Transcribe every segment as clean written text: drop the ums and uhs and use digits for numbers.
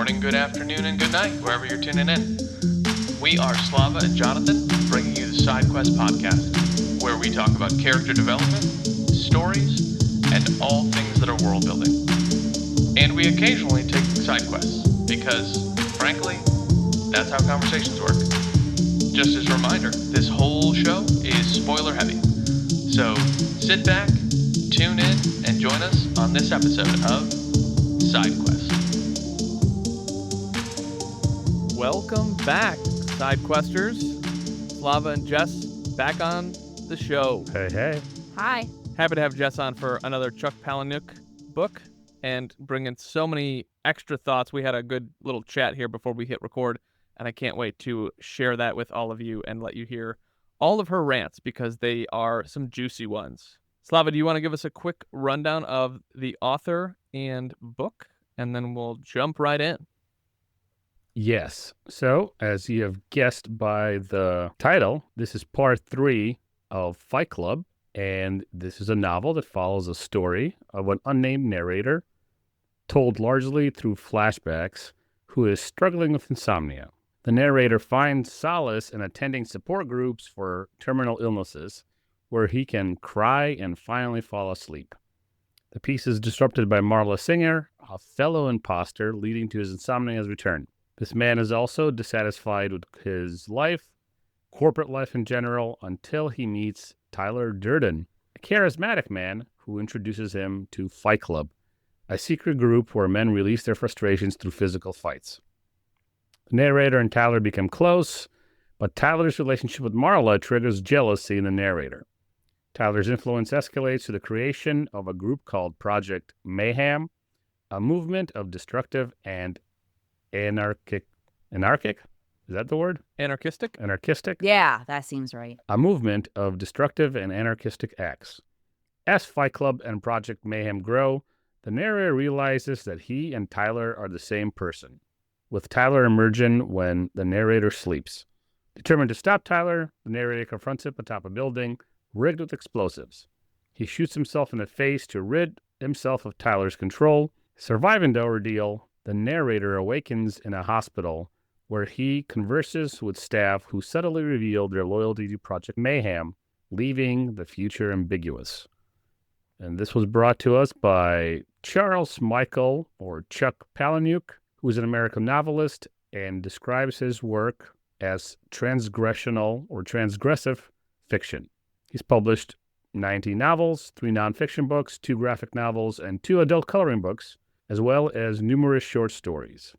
morning, good afternoon, and good night, wherever you're tuning in. We are Slava and Jonathan, bringing you the Side Quest podcast, where we talk about character development, stories, and all things that are world building. And we occasionally take side quests, because, frankly, that's how conversations work. Just as a reminder, this whole show is spoiler heavy. So sit back, tune in, and join us on this episode of Side Quest. Welcome back, Side Questers. Slava and Jess back on the show. Hey. Hi. Happy to have Jess on for another Chuck Palahniuk book and bring in so many extra thoughts. We had a good little chat here before we hit record, and I can't wait to share that with all of you and let you hear all of her rants because they are some juicy ones. Slava, do you want to give us a quick rundown of the author and book, and then we'll jump right in? Yes. So, as you have guessed by the title, this is part 3 of Fight Club, and this is a novel that follows a story of an unnamed narrator, told largely through flashbacks, who is struggling with insomnia. The narrator finds solace in attending support groups for terminal illnesses, where he can cry and finally fall asleep. The piece is disrupted by Marla Singer, a fellow imposter, leading to his insomnia's return. This man is also dissatisfied with his life, corporate life in general, until he meets Tyler Durden, a charismatic man who introduces him to Fight Club, a secret group where men release their frustrations through physical fights. The narrator and Tyler become close, but Tyler's relationship with Marla triggers jealousy in the narrator. Tyler's influence escalates to the creation of a group called Project Mayhem, a movement of destructive and anarchic? Is that the word? Anarchistic? Yeah, that seems right. A movement of destructive and anarchistic acts. As Fight Club and Project Mayhem grow, the narrator realizes that he and Tyler are the same person, with Tyler emerging when the narrator sleeps. Determined to stop Tyler, the narrator confronts him atop a building rigged with explosives. He shoots himself in the face to rid himself of Tyler's control. Surviving the ordeal, the narrator awakens in a hospital where he converses with staff who subtly reveal their loyalty to Project Mayhem, leaving the future ambiguous. And this was brought to us by Charles Michael, or Chuck Palahniuk, who is an American novelist and describes his work as transgressional or transgressive fiction. He's published 19 novels, 3 nonfiction books, 2 graphic novels, and 2 adult coloring books, as well as numerous short stories.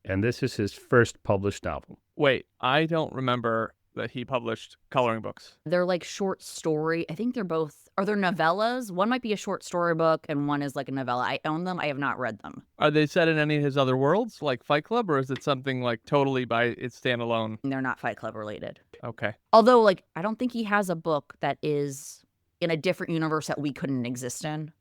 And this is his first published novel. Wait, I don't remember that he published coloring books. They're like short story. I think they're both, are they novellas? One might be a short story book and one is like a novella. I own them. I have not read them. Are they set in any of his other worlds, like Fight Club, or is it something like totally by its standalone? They're not Fight Club related. Okay. Although, like, I don't think he has a book that is in a different universe that we couldn't exist in.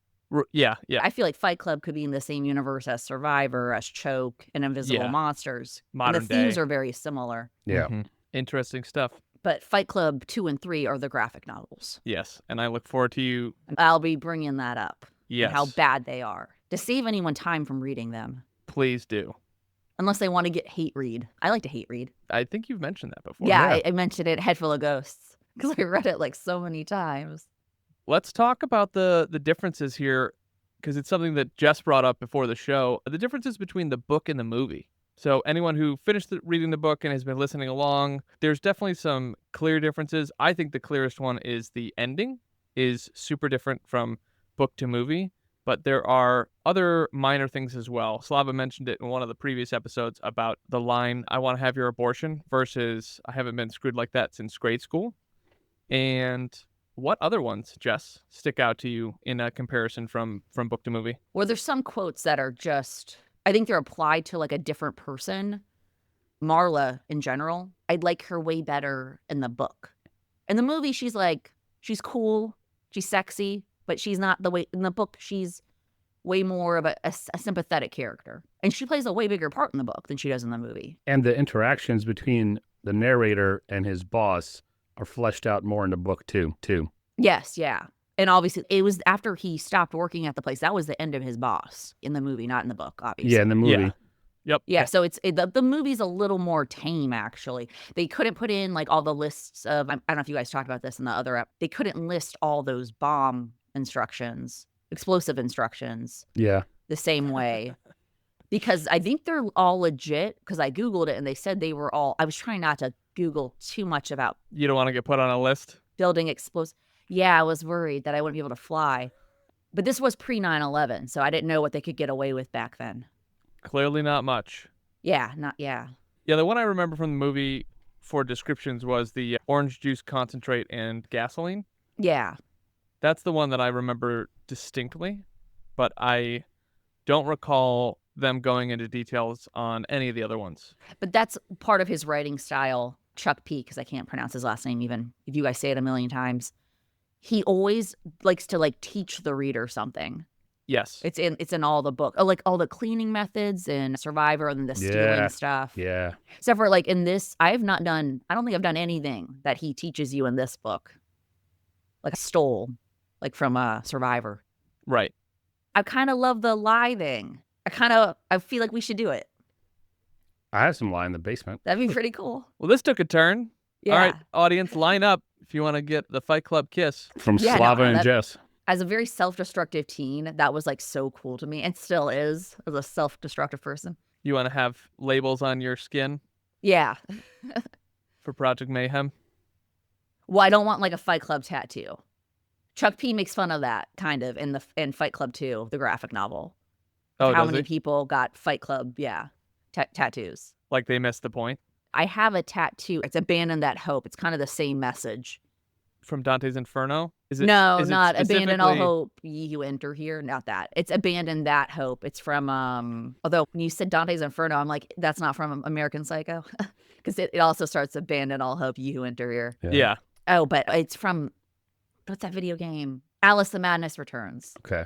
Yeah. I feel like Fight Club could be in the same universe as Survivor, as Choke, and Invisible Monsters. Modern and the day. themes are very similar. Yeah. Mm-hmm. Interesting stuff. But Fight Club 2 and 3 are the graphic novels. Yes, and I look forward to you. I'll be bringing that up. Yes. And how bad they are. To save anyone time from reading them. Please do. Unless they want to get hate read. I like to hate read. I think you've mentioned that before. Yeah. I mentioned it, Head Full of Ghosts. Because I read it like so many times. Let's talk about the differences here, because it's something that Jess brought up before the show. The differences between the book and the movie. So anyone who finished reading the book and has been listening along, there's definitely some clear differences. I think the clearest one is the ending is super different from book to movie, but there are other minor things as well. Slava mentioned it in one of the previous episodes about the line, "I want to have your abortion," versus "I haven't been screwed like that since grade school." And what other ones, Jess, stick out to you in a comparison from book to movie? Well, there's some quotes that are just, I think they're applied to like a different person. Marla, in general, I'd like her way better in the book. In the movie, she's cool, she's sexy, but she's not the way, in the book, she's way more of a sympathetic character. And she plays a way bigger part in the book than she does in the movie. And the interactions between the narrator and his boss are fleshed out more in the book too. Yes, yeah. And obviously, it was after he stopped working at the place. That was the end of his boss in the movie, not in the book, obviously. Yeah, in the movie. Yep. Yeah, so the movie's a little more tame, actually. They couldn't put in like all the lists of, I don't know if you guys talked about this in the other app. They couldn't list all those bomb instructions, explosive instructions Yeah. the same way. Because I think they're all legit, because I Googled it and they said they were all, I was trying not to Google too much about You don't want to get put on a list? building explosive. Yeah, I was worried that I wouldn't be able to fly. But this was pre 9/11, so I didn't know what they could get away with back then. Clearly not much. Yeah. Yeah, the one I remember from the movie for descriptions was the orange juice concentrate and gasoline. Yeah. That's the one that I remember distinctly, but I don't recall them going into details on any of the other ones. But that's part of his writing style, Chuck P, because I can't pronounce his last name even if you guys say it a million times. He always likes to like teach the reader something. Yes. It's in all the book. Oh, like all the cleaning methods and Survivor and the stealing stuff. Yeah. Except for like in this, I don't think I've done anything that he teaches you in this book. Like I stole, like from Survivor. Right. I kind of love the lie thing. I feel like we should do it. I have some lie in the basement. That'd be pretty cool. Well, this took a turn. Yeah. All right, audience, line up if you want to get the Fight Club kiss. From Yeah, Slava no, and that- Jess. As a very self-destructive teen, that was like so cool to me, and still is as a self-destructive person. You want to have labels on your skin Yeah. for Project Mayhem? Well, I don't want like a Fight Club tattoo. Chuck P makes fun of that kind of in Fight Club 2, the graphic novel. Oh, How does many he? people got Fight Club? Yeah, tattoos. Like they missed the point? I have a tattoo. It's Abandon That Hope. It's kind of the same message. From Dante's Inferno? Is it? No, is it not Abandon All specifically- Hope, ye who enter here. Not that. It's Abandon That Hope. It's from, although when you said Dante's Inferno, I'm like, that's not from American Psycho. Because it also starts Abandon All Hope, ye who enter here. Yeah. Oh, but it's from, what's that video game? Alice the Madness Returns. Okay.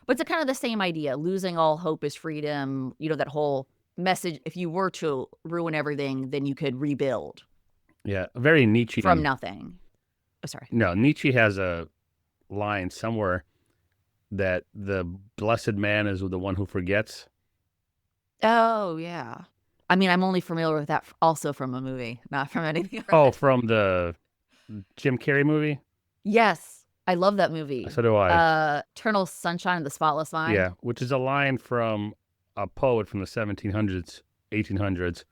But it's kind of the same idea. Losing all hope is freedom. You know, that whole message. If you were to ruin everything, then you could rebuild Yeah. Very Nietzsche. from nothing. Oh, sorry. No, Nietzsche has a line somewhere that the blessed man is the one who forgets. Oh, yeah. I mean, I'm only familiar with that also from a movie, not from anything else. Oh, from the Jim Carrey movie? Yes. I love that movie. So do I. Eternal Sunshine of the Spotless Mind. Yeah, which is a line from a poet from the 1700s, 1800s.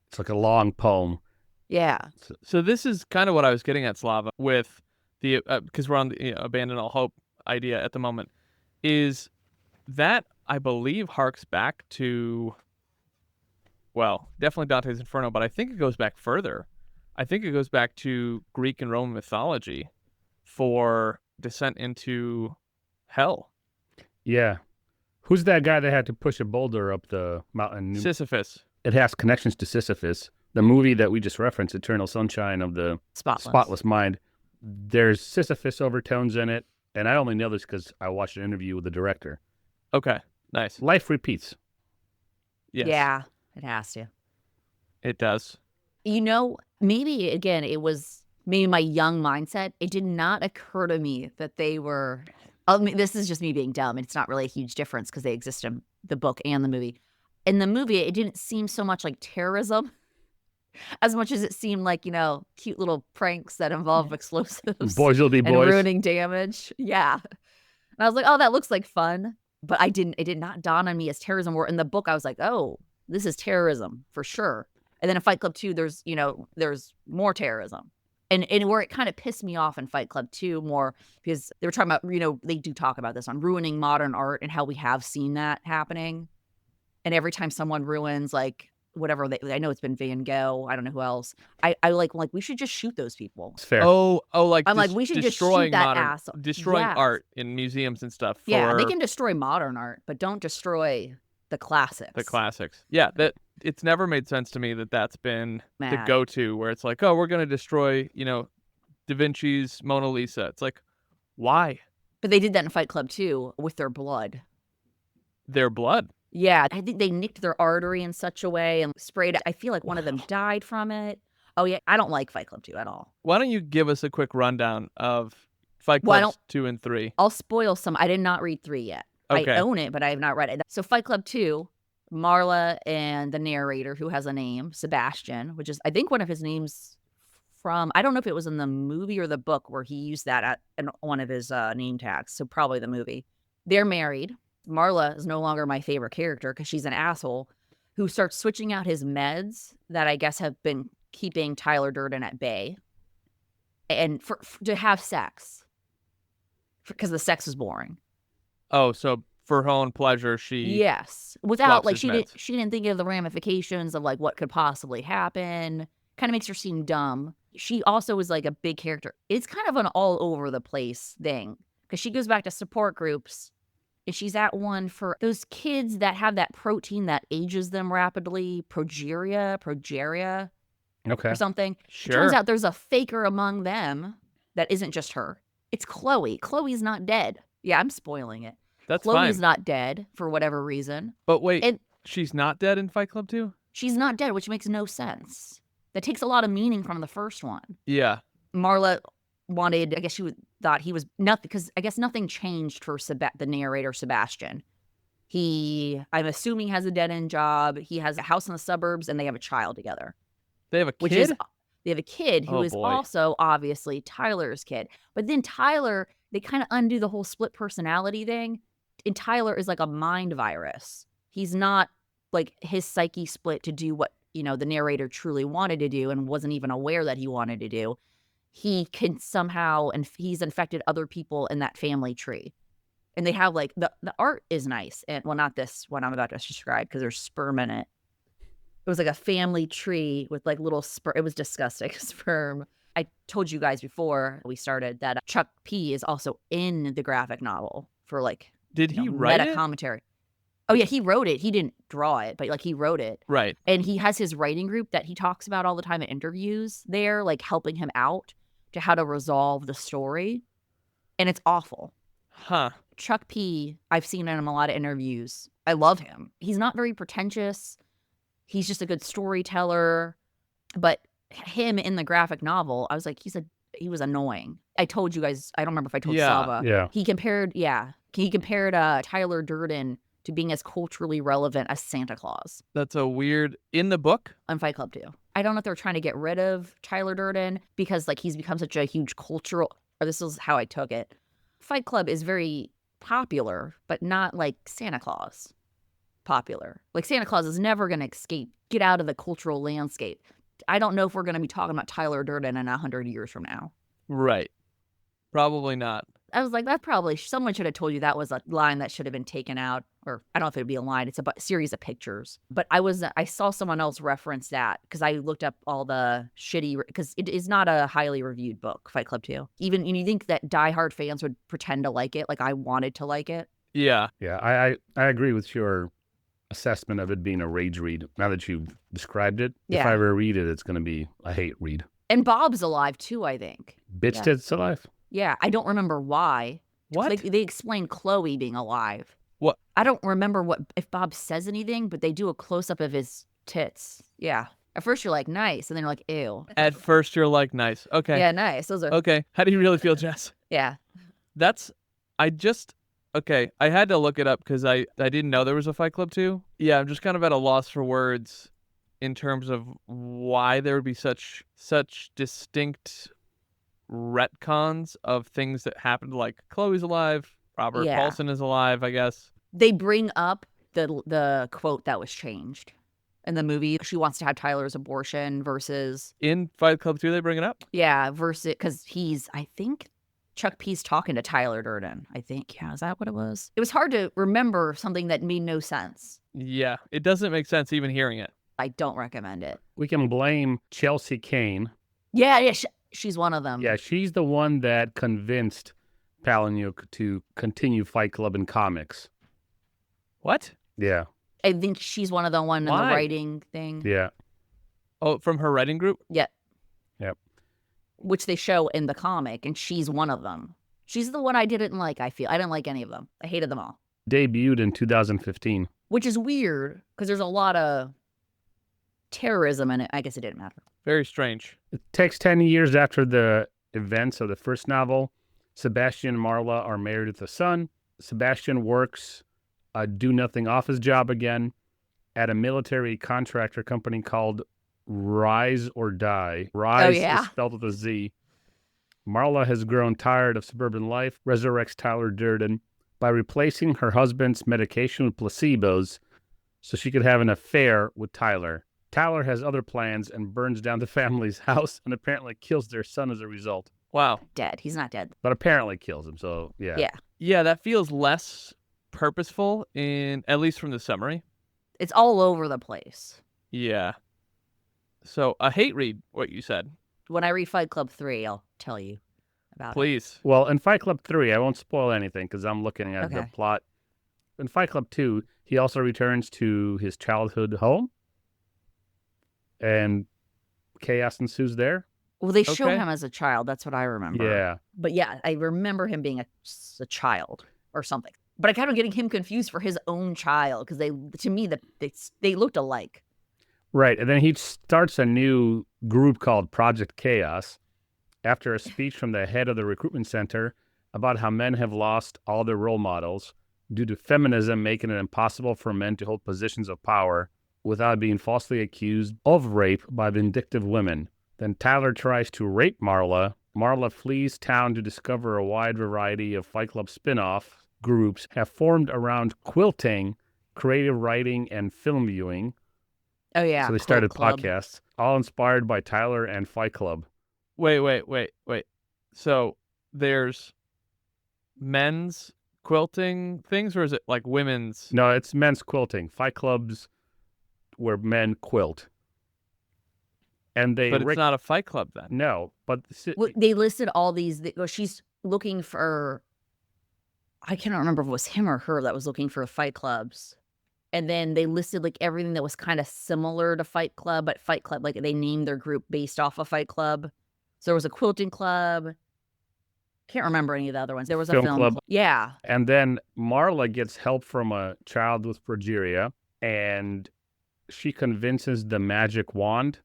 It's like a long poem. Yeah. So this is kind of what I was getting at, Slava, with the because we're on the Abandon All Hope idea at the moment. Is that I believe harks back to, well, definitely Dante's Inferno, but I think it goes back further. I think it goes back to Greek and Roman mythology for descent into hell. Yeah. Who's that guy that had to push a boulder up the mountain? Sisyphus. It has connections to Sisyphus. The movie that we just referenced, Eternal Sunshine of the Spotless Mind, there's Sisyphus overtones in it. And I only know this because I watched an interview with the director. Okay, nice. Life repeats. Yes, Yeah, it has to. it does. You know, maybe, again, it was maybe my young mindset. It did not occur to me that they were, I mean, this is just me being dumb. It's not really a huge difference because they exist in the book and the movie. In the movie, it didn't seem so much like terrorism as much as it seemed like, you know, cute little pranks that involve explosives Boys will be and boys. ruining damage. Yeah. And I was like, oh, that looks like fun. But it did not dawn on me as terrorism. Where in the book, I was like, oh, this is terrorism for sure. And then in Fight Club 2, there's more terrorism. And where it kind of pissed me off in Fight Club 2 more, because they were talking about, you know, they do talk about this on ruining modern art and how we have seen that happening. And every time someone ruins, like, whatever, I know it's been Van Gogh, I don't know who else, I like we should just shoot those people. It's fair. Oh, like I'm like, we should just shoot destroying that modern, asshole. destroying Yes. art in museums and stuff. Yeah, for they can destroy modern art, but don't destroy the classics. the classics. Yeah, that it's never made sense to me that that's been the Mad. go-to, where it's like, oh, we're gonna destroy, you know, Da Vinci's Mona Lisa. It's like, why? But they did that in Fight Club 2 with their blood. Their blood. Yeah, I think they nicked their artery in such a way and sprayed it. I feel like one of them died from it. Oh, yeah. I don't like Fight Club 2 at all. Why don't you give us a quick rundown of Fight Well, I Clubs 2 and 3? I'll spoil some. I did not read 3 yet. Okay. I own it, but I have not read it. So Fight Club 2, Marla and the narrator, who has a name, Sebastian, which is, I think, one of his names from, I don't know if it was in the movie or the book where he used that in one of his name tags. So probably the movie. They're married. Marla is no longer my favorite character because she's an asshole who starts switching out his meds that I guess have been keeping Tyler Durden at bay, and to have sex because the sex is boring. Oh, so for her own pleasure, she yes, without like his meds. she didn't think of the ramifications of like what could possibly happen. Kind of makes her seem dumb. She also is like a big character. It's kind of an all over the place thing because she goes back to support groups. And she's at one for those kids that have that protein that ages them rapidly, progeria, Okay. or something. Sure. Turns out there's a faker among them that isn't just her. It's Chloe. Chloe's not dead. Yeah, I'm spoiling it. That's Chloe's fine. not dead for whatever reason. But wait, And- she's not dead in Fight Club 2? She's not dead, which makes no sense. That takes a lot of meaning from the first one. Yeah. Marla wanted, I guess thought he was nothing, because I guess nothing changed for the narrator, Sebastian. He, I'm assuming, has a dead-end job. He has a house in the suburbs, and they have a child together. They have a kid? Which is, they have a kid who Oh, is boy. also obviously Tyler's kid. But then Tyler, they kind of undo the whole split personality thing. And Tyler is like a mind virus. He's not like his psyche split to do what, the narrator truly wanted to do and wasn't even aware that he wanted to do. He can somehow, and he's infected other people in that family tree. And they have like, the art is nice. And well, not this one I'm about to describe because there's sperm in it. It was like a family tree with like little sperm. It was disgusting, sperm. I told you guys before we started that Chuck P is also in the graphic novel for like, Did he write meta it? commentary. Oh yeah, he wrote it. He didn't draw it, but like he wrote it. Right. And he has his writing group that he talks about all the time in interviews there, like helping him out to how to resolve the story. And it's awful. Huh. Chuck P, I've seen in a lot of interviews. I love him. He's not very pretentious. He's just a good storyteller. But him in the graphic novel, I was like, he was annoying. I told you guys, I don't remember if I told Yeah. Slava. Yeah. He compared Tyler Durden to being as culturally relevant as Santa Claus That's a weird... In the book? on Fight Club 2. I don't know if they're trying to get rid of Tyler Durden because like he's become such a huge cultural, or this is how I took it. Fight Club is very popular, but not like Santa Claus popular. Like Santa Claus is never going to get out of the cultural landscape. I don't know if we're going to be talking about Tyler Durden in 100 years from now. Right. Probably not. I was like, that probably, someone should have told you that was a line that should have been taken out. Or I don't know if it would be a line. It's a series of pictures. But I saw someone else reference that because I looked up all the shitty, because it is not a highly reviewed book, Fight Club 2. Even, you think that diehard fans would pretend to like it, like I wanted to like it. Yeah. Yeah. I agree with your assessment of it being a rage read. Now that you've described it, if Yeah. I ever read it, it's going to be a hate read. And Bob's alive too, I think. Bitch Yeah. Tits alive. Yeah, I don't remember why. What? They explain Chloe being alive. What? I don't remember if Bob says anything, but they do a close-up of his tits. Yeah. At first you're like, nice, and then you're like, ew. At first, you're like, nice. Okay. Yeah, nice. Those are, Okay. How do you really feel, Jess? yeah. Okay. I had to look it up because I didn't know there was a Fight Club 2. Yeah, I'm just kind of at a loss for words in terms of why there would be such distinct retcons of things that happened. Like Chloe's alive, Robert Yeah. Paulson is alive, I guess. They bring up the quote that was changed in the movie. She wants to have Tyler's abortion versus, In Fight Club 2, they bring it up. versus, because I think Chuck P's talking to Tyler Durden. I think, yeah, is that what it was? It was hard to remember something that made no sense. Yeah, it doesn't make sense even hearing it. I don't recommend it. We can blame Chelsea Kane. Yeah, she's one of them. Yeah, she's the one that convinced Palahniuk to continue Fight Club in comics. What? Yeah. I think she's one of the one in the Why? writing thing. Yeah. Oh, from her writing group? Yeah. Yep. Which they show in the comic, and she's one of them. She's the one I didn't like, I feel. I didn't like any of them. I hated them all. Debuted in 2015. Which is weird, because there's a lot of terrorism in it. I guess it didn't matter. Very strange. It takes 10 years after the events of the first novel. Sebastian and Marla are married with a son. Sebastian works a do-nothing office job again. at a military contractor company called Rise or Die. Rise yeah. is spelled with a Z. Marla has grown tired of suburban life, resurrects Tyler Durden by replacing her husband's medication with placebos so she could have an affair with Tyler. Tyler has other plans and burns down the family's house and apparently kills their son as a result. Wow. Dead. He's not dead. But apparently kills him, so yeah. Yeah. Yeah, that feels less purposeful at least from the summary. It's all over the place. Yeah. So a hate read, what you said. When I read Fight Club 3, I'll tell you about it. Please. Well, in Fight Club 3, I won't spoil anything because I'm looking at the Okay. plot. In Fight Club 2, he also returns to his childhood home. And chaos ensues there. Well, they show Okay. him as a child. That's what I remember. Yeah. But yeah, I remember him being a child or something. But I kind of getting him confused for his own child because to me, they looked alike. Right. And then he starts a new group called Project Chaos after a speech from the head of the recruitment center about how men have lost all their role models due to feminism making it impossible for men to hold positions of power without being falsely accused of rape by vindictive women. Then Tyler tries to rape Marla. Marla flees town to discover a wide variety of Fight Club spin-off groups have formed around quilting, creative writing, and film viewing. Oh, yeah. So they Quilt started Club. podcasts, all inspired by Tyler and Fight Club. Wait. So there's men's quilting things, or is it like women's? No, it's men's quilting. Fight Clubs where men quilt. And they... But it's not a fight club then. No, but... Well, they listed all these. She's looking for... I cannot remember if it was him or her that was looking for Fight Clubs. And then they listed like everything that was kind of similar to Fight Club, but Fight Club, like they named their group based off of Fight Club. So there was a quilting club. Can't remember any of the other ones. There was a Film film club. club. Yeah. And then Marla gets help from a child with progeria, and she convinces the Magic Wand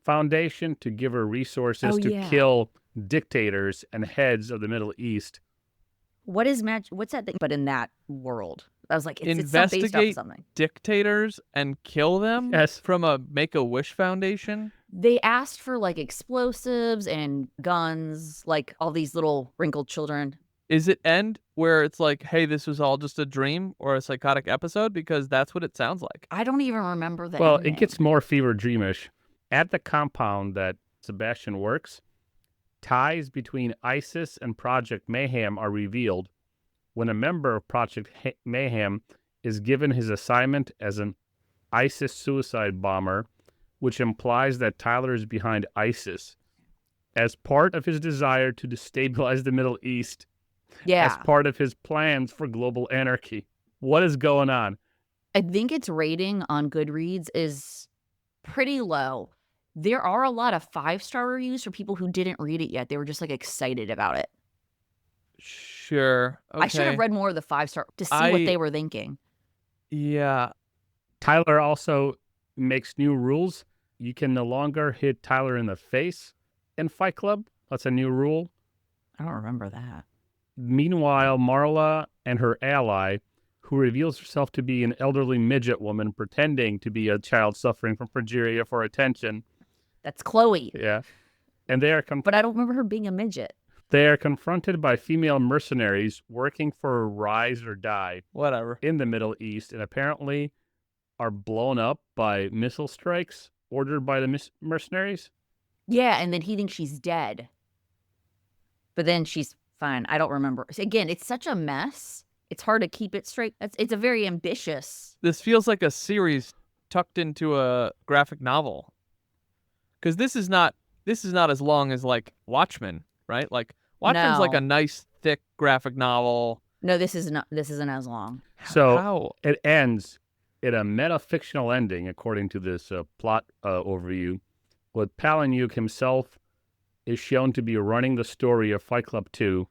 Foundation to give her resources Oh, to yeah. kill dictators and heads of the Middle East. What is what's that thing? But in that world, I was like, it's some based off of Investigate something. dictators and kill them Yes. from a Make-A-Wish Foundation? They asked for like explosives and guns, like all these little wrinkled children. Is it end where it's like, hey, this was all just a dream or a psychotic episode? Because that's what it sounds like. I don't even remember the Well, ending. it gets more fever dreamish. At the compound that Sebastian works, ties between ISIS and Project Mayhem are revealed when a member of Project Mayhem is given his assignment as an ISIS suicide bomber, which implies that Tyler is behind ISIS as part of his desire to destabilize the Middle East, Yeah. as part of his plans for global anarchy. What is going on? I think its rating on Goodreads is pretty low. There are a lot of 5-star reviews for people who didn't read it yet. They were just like excited about it. Sure. Okay. I should have read more of the 5-star to see what they were thinking. Yeah. Tyler also makes new rules. You can no longer hit Tyler in the face in Fight Club. That's a new rule. I don't remember that. Meanwhile, Marla and her ally, who reveals herself to be an elderly midget woman pretending to be a child suffering from progeria for attention. That's Chloe. Yeah. And they are But I don't remember her being a midget. they are confronted by female mercenaries working for Rise or Die Whatever. in the Middle East, and apparently are blown up by missile strikes ordered by the mercenaries. Yeah, and then he thinks she's dead. But then she's fine. I don't remember. Again, it's such a mess. It's hard to keep it straight. It's a very ambitious. This feels like a series tucked into a graphic novel. Because this is not as long as like Watchmen, right? Like Watchmen's like No. a nice thick graphic novel. No, this isn't as long. So How? it ends in a meta-fictional ending, according to this plot overview, with Palahniuk himself is shown to be running the story of Fight Club 2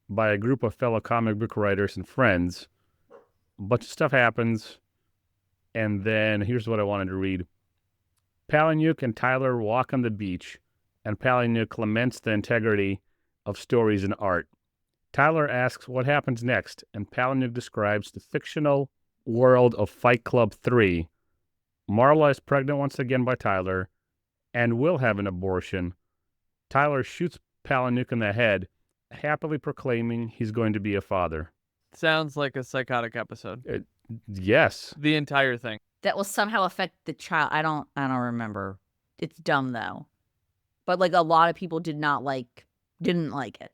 by a group of fellow comic book writers and friends. A bunch of stuff happens, and then here's what I wanted to read. Palahniuk and Tyler walk on the beach, and Palahniuk laments the integrity of stories and art. Tyler asks what happens next, and Palahniuk describes the fictional world of Fight Club 3, Marla is pregnant once again by Tyler and will have an abortion. Tyler shoots Palahniuk in the head, happily proclaiming he's going to be a father. Sounds like a psychotic episode. Yes. The entire thing. That will somehow affect the child. I don't remember. It's dumb though. But like a lot of people didn't like it.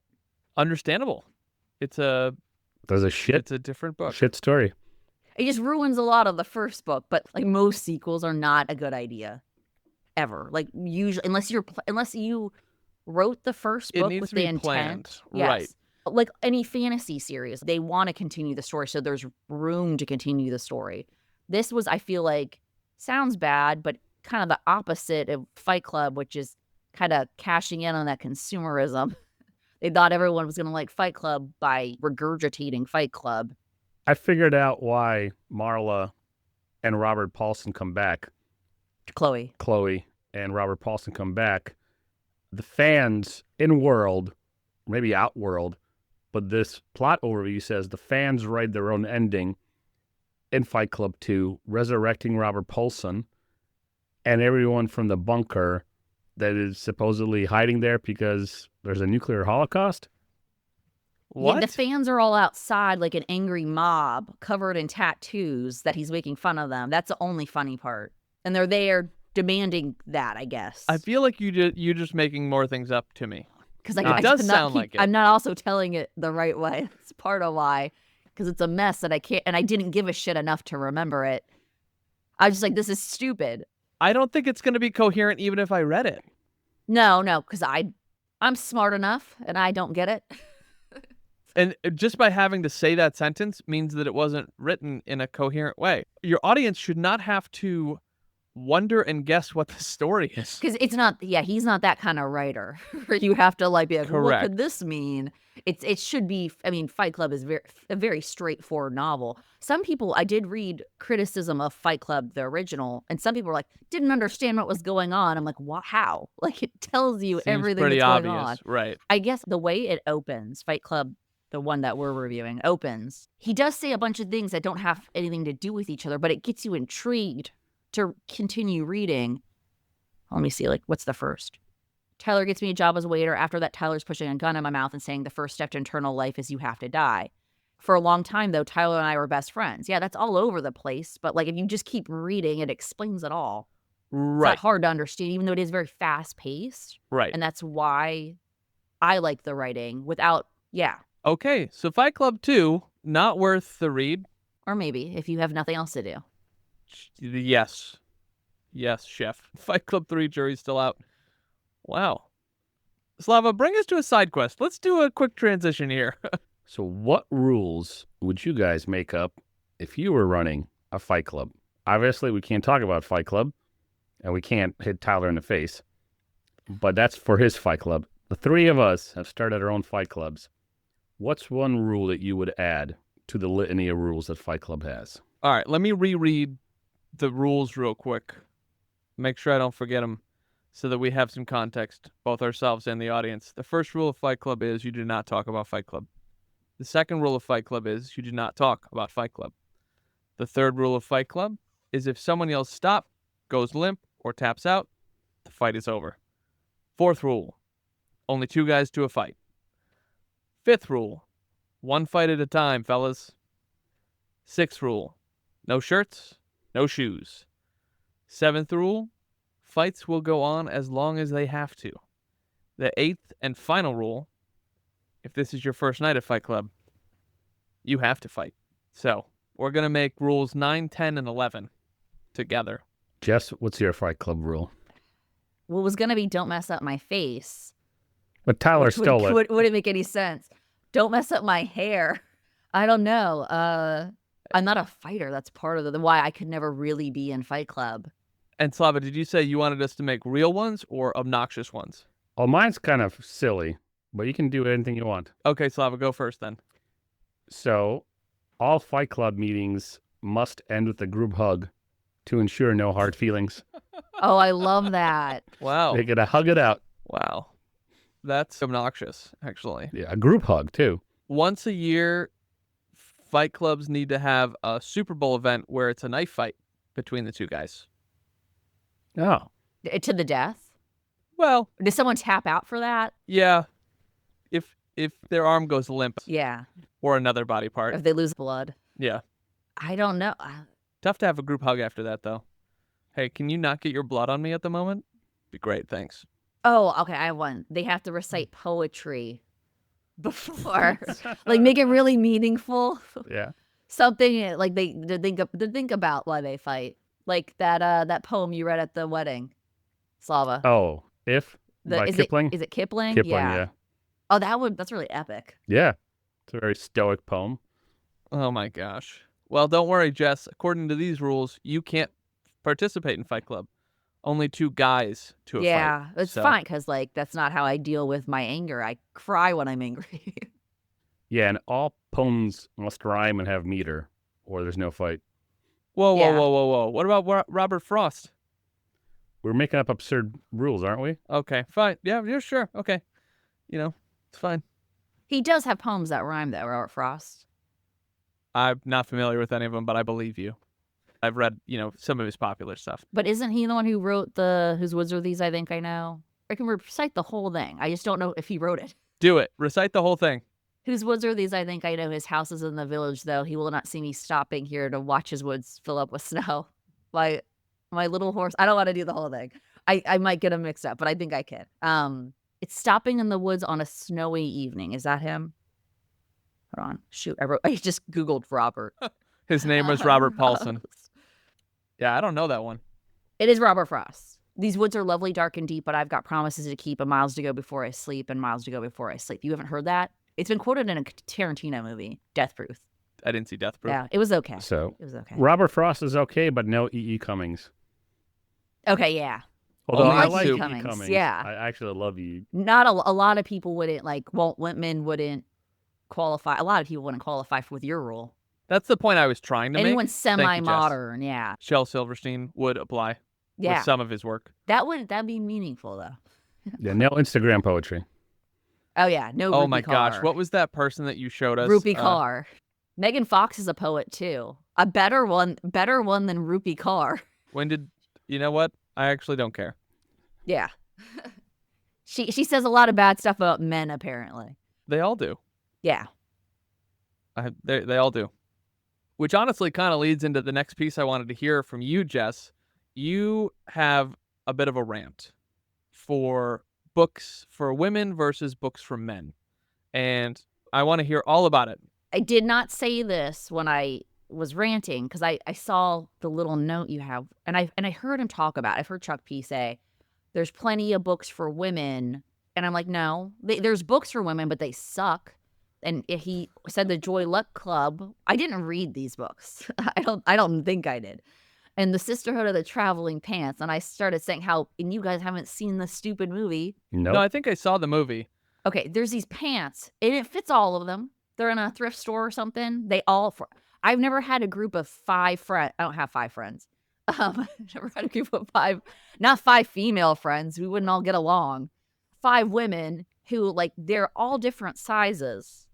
Understandable. It's a different book. Shit story. It just ruins a lot of the first book, but like most sequels are not a good idea ever. Like usually unless you wrote the first book with the intent. Planned. Yes. Right. Like any fantasy series, they want to continue the story, so there's room to continue the story. This was, I feel like, sounds bad, but kind of the opposite of Fight Club, which is kind of cashing in on that consumerism. They thought everyone was going to like Fight Club by regurgitating Fight Club. I figured out why Marla and Robert Paulson come back. Chloe and Robert Paulson come back. The fans in world, maybe outworld, but this plot overview says the fans write their own ending in Fight Club 2, resurrecting Robert Paulson and everyone from the bunker that is supposedly hiding there because there's a nuclear holocaust. What? Yeah, the fans are all outside like an angry mob covered in tattoos that he's making fun of them. That's the only funny part. And they're there demanding that, I guess. I feel like you're just making more things up to me. Because it does sound like it. I'm not also telling it the right way. It's part of why. Because it's a mess that I can't, and I didn't give a shit enough to remember it. I was just like, this is stupid. I don't think it's going to be coherent even if I read it. No, because I'm smart enough and I don't get it. And just by having to say that sentence means that it wasn't written in a coherent way. Your audience should not have to wonder and guess what the story is. Because it's not, he's not that kind of writer. You have to like be like, Correct. What could this mean? It should be, I mean, Fight Club is a very straightforward novel. Some people, I did read criticism of Fight Club, the original, and some people were like, didn't understand what was going on. I'm like, what? How? Like, it tells you Seems everything pretty that's going obvious, on. right? I guess the way it opens, Fight Club, the one that we're reviewing, opens, he does say a bunch of things that don't have anything to do with each other, but it gets you intrigued to continue reading. Let me see, like, what's the first? Tyler gets me a job as a waiter. After that, Tyler's pushing a gun in my mouth and saying the first step to eternal life is you have to die. For a long time, though, Tyler and I were best friends. Yeah, that's all over the place. But, like, if you just keep reading, it explains it all. Right. It's not hard to understand, even though it is very fast-paced. Right. And that's why I like the writing without, Okay, so Fight Club 2, not worth the read. Or maybe, if you have nothing else to do. Yes. Yes, chef. Fight Club 3, jury's still out. Wow. Slava, bring us to a side quest. Let's do a quick transition here. So what rules would you guys make up if you were running a Fight Club? Obviously, we can't talk about Fight Club, and we can't hit Tyler in the face. But that's for his Fight Club. The three of us have started our own Fight Clubs. What's one rule that you would add to the litany of rules that Fight Club has? All right, let me reread the rules real quick. Make sure I don't forget them so that we have some context, both ourselves and the audience. The first rule of Fight Club is you do not talk about Fight Club. The second rule of Fight Club is you do not talk about Fight Club. The third rule of Fight Club is if someone yells stop, goes limp, or taps out, the fight is over. Fourth rule, only two guys to a fight. Fifth rule, one fight at a time, fellas. Sixth rule, no shirts, no shoes. Seventh rule, fights will go on as long as they have to. The eighth and final rule, if this is your first night at Fight Club, you have to fight. So, we're going to make rules 9, 10, and 11 together. Jess, what's your Fight Club rule? Well, it was going to be don't mess up my face. But Tyler stole it. Wouldn't make any sense. Don't mess up my hair. I don't know. I'm not a fighter. That's part of why I could never really be in Fight Club. And Slava, did you say you wanted us to make real ones or obnoxious ones? Oh, mine's kind of silly, but you can do anything you want. Okay, Slava, go first then. So, all Fight Club meetings must end with a group hug to ensure no hard feelings. Oh, I love that. Wow. They gotta hug it out. Wow. That's obnoxious, actually. Yeah, a group hug, too. Once a year, Fight Clubs need to have a Super Bowl event where it's a knife fight between the two guys. Oh, To the death? Well, Does someone tap out for that? yeah. If their arm goes limp Yeah. or another body part. If they lose blood. Yeah. I don't know. Tough to have a group hug after that, though. Hey, can you not get your blood on me at the moment? Be great, thanks. Oh, okay. I have one. They have to recite poetry before, like, make it really meaningful. yeah. Something like they think about why they fight. Like that poem you read at the wedding, Slava. Oh, by Kipling? Is it Kipling? Kipling, yeah. Oh, that's really epic. Yeah. It's a very stoic poem. Oh my gosh. Well, don't worry, Jess. According to these rules, you can't participate in Fight Club. Only 2 guys to a fight. Yeah, it's So- fine because like that's not how I deal with my anger. I cry when I'm angry. Yeah, and all poems must rhyme and have meter, or there's no fight. Whoa. Yeah. What about Robert Frost? We're making up absurd rules, aren't we? Okay, fine. Yeah, sure. Okay. It's fine. He does have poems that rhyme though, Robert Frost. I'm not familiar with any of them, but I believe you. I've read, some of his popular stuff. But isn't he the one who wrote Whose Woods Are These? I think I know. I can recite the whole thing. I just don't know if he wrote it. Do it. Recite the whole thing. Whose woods are these? I think I know. His house is in the village, though. He will not see me stopping here to watch his woods fill up with snow. My little horse. I don't want to do the whole thing. I might get them mixed up, but I think I can. It's stopping in the woods on a snowy evening. Is that him? Hold on. Shoot. I just Googled Robert. His name was Robert Paulson. Yeah, I don't know that one. It is Robert Frost. These woods are lovely, dark, and deep, but I've got promises to keep, and miles to go before I sleep, and miles to go before I sleep. You haven't heard that? It's been quoted in a Tarantino movie, Death Proof. I didn't see Death Proof. Yeah, it was okay. So It was okay. Robert Frost is okay, but no E.E. Cummings. Okay, yeah. Although Only I like like E.E. E.E. Cummings, Cummings. yeah. I actually love E.E. Not a lot of people wouldn't women wouldn't qualify. A lot of people wouldn't qualify with your rule. That's the point I was trying to Anyone make. Thank you, Jess. semi-modern, yeah. Shel Silverstein would apply Yeah. with some of his work. That'd be meaningful though. Yeah, no Instagram poetry. Oh yeah, no Oh Rupi my gosh, Kaur. what was that person that you showed us? Rupi Kaur. Megan Fox is a poet too. A better one than Rupi Kaur. When did you know what? I actually don't care. Yeah. She says a lot of bad stuff about men apparently. They all do. Yeah. They all do. Which honestly kind of leads into the next piece I wanted to hear from you, Jess. You have a bit of a rant for books for women versus books for men. And I want to hear all about it. I did not say this when I was ranting because I saw the little note you have and I heard him talk about it. I've heard Chuck P say there's plenty of books for women. And I'm like, no, there's books for women, but they suck. And he said the Joy Luck Club. I didn't read these books. I don't think I did. And the Sisterhood of the Traveling Pants. And I started saying and you guys haven't seen the stupid movie. Nope. No, I think I saw the movie. Okay, there's these pants, and it fits all of them. They're in a thrift store or something. I've never had a group of 5 friends. I don't have 5 friends. Never had a group of 5, not 5 female friends. We wouldn't all get along. 5 women who, they're all different sizes,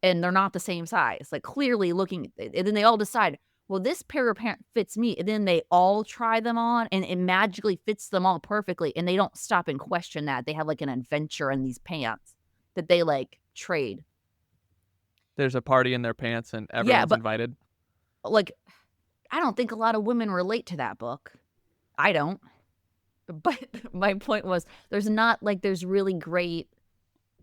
and they're not the same size. Clearly looking, and then they all decide, well, this pair of pants fits me. And then they all try them on, and it magically fits them all perfectly. And they don't stop and question that. They have, an adventure in these pants that they, trade. There's a party in their pants and everyone's invited. I don't think a lot of women relate to that book. I don't. But my point was there's not there's really great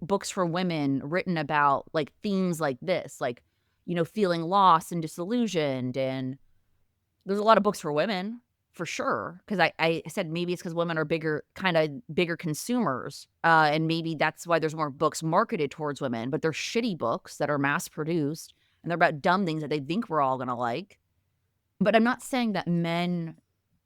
books for women written about themes like this, feeling lost and disillusioned. And there's a lot of books for women for sure. Because I said maybe it's because women are bigger consumers. And maybe that's why there's more books marketed towards women. But they're shitty books that are mass produced and they're about dumb things that they think we're all going to like. But I'm not saying that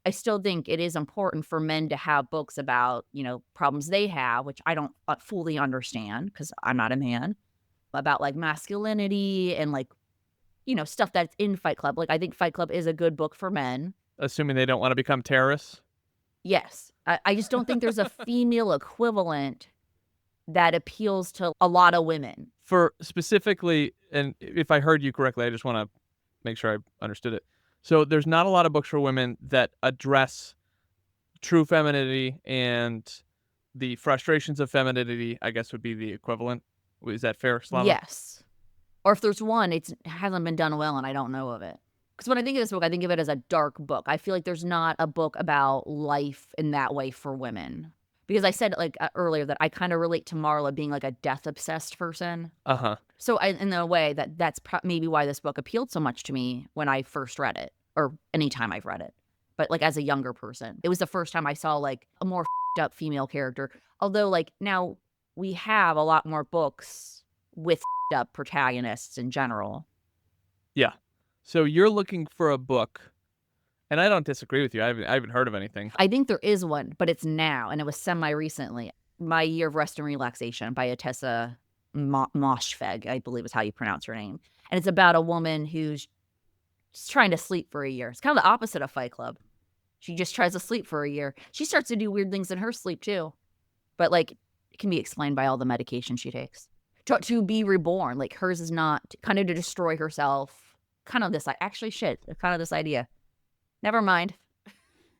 I still think it is important for men to have books about, problems they have, which I don't fully understand because I'm not a man, about masculinity and stuff that's in Fight Club. I think Fight Club is a good book for men. Assuming they don't want to become terrorists. Yes. I just don't think there's a female equivalent that appeals to a lot of women. For specifically, and if I heard you correctly, I just want to make sure I understood it. So there's not a lot of books for women that address true femininity and the frustrations of femininity, I guess, would be the equivalent. Is that fair, Slava? Yes. Or if there's one, it hasn't been done well and I don't know of it. Because when I think of this book, I think of it as a dark book. I feel like there's not a book about life in that way for women. Because I said earlier that I kind of relate to Marla being like a death-obsessed person. Uh-huh. So in a way that's maybe why this book appealed so much to me when I first read it, or anytime I've read it. But like as a younger person, it was the first time I saw like a more up female character. Although like now we have a lot more books with up protagonists in general. Yeah. So you're looking for a book, and I don't disagree with you. I haven't heard of anything. I think there is one, but it's now, and it was semi-recently. My Year of Rest and Relaxation by Atessa Moshfegh, I believe is how you pronounce her name. And it's about a woman who's just trying to sleep for a year. It's kind of the opposite of Fight Club. She just tries to sleep for a year. She starts to do weird things in her sleep too. But like, it can be explained by all the medication she takes. To be reborn, like hers is not kind of to destroy herself. Kind of this idea. Never mind.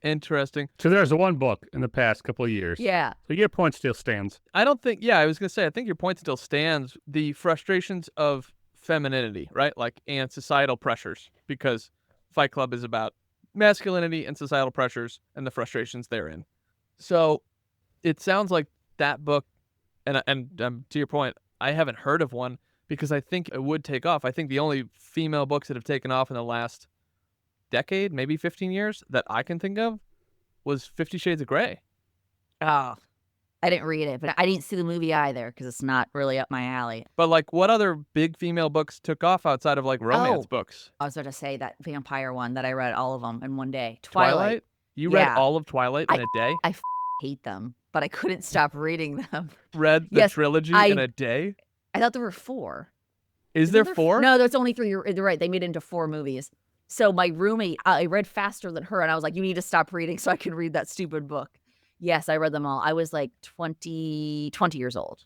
Interesting. So there's one book in the past couple of years. Yeah. So your point still stands. I don't think, I was going to say, I think your point still stands. The frustrations of femininity, right? Like, and societal pressures, because Fight Club is about masculinity and societal pressures and the frustrations therein. So it sounds like that book, and to your point, I haven't heard of one because I think it would take off. I think the only female books that have taken off in the last decade, maybe 15 years, that I can think of was 50 Shades of Grey. Oh, I didn't read it, but I didn't see the movie either because it's not really up my alley. But like, what other big female books took off outside of like romance books? I was about to say that vampire one that I read all of them in one day. Twilight? You read Yeah. all of Twilight in a day? I hate them, but I couldn't stop reading them. Read the Yes, trilogy I- in a day? I thought there were 4. Is there 4? No, there's only 3. You're right. They made it into 4 movies. So my roommate, I read faster than her, and I was like, you need to stop reading so I can read that stupid book. Yes, I read them all. I was like 20 years old.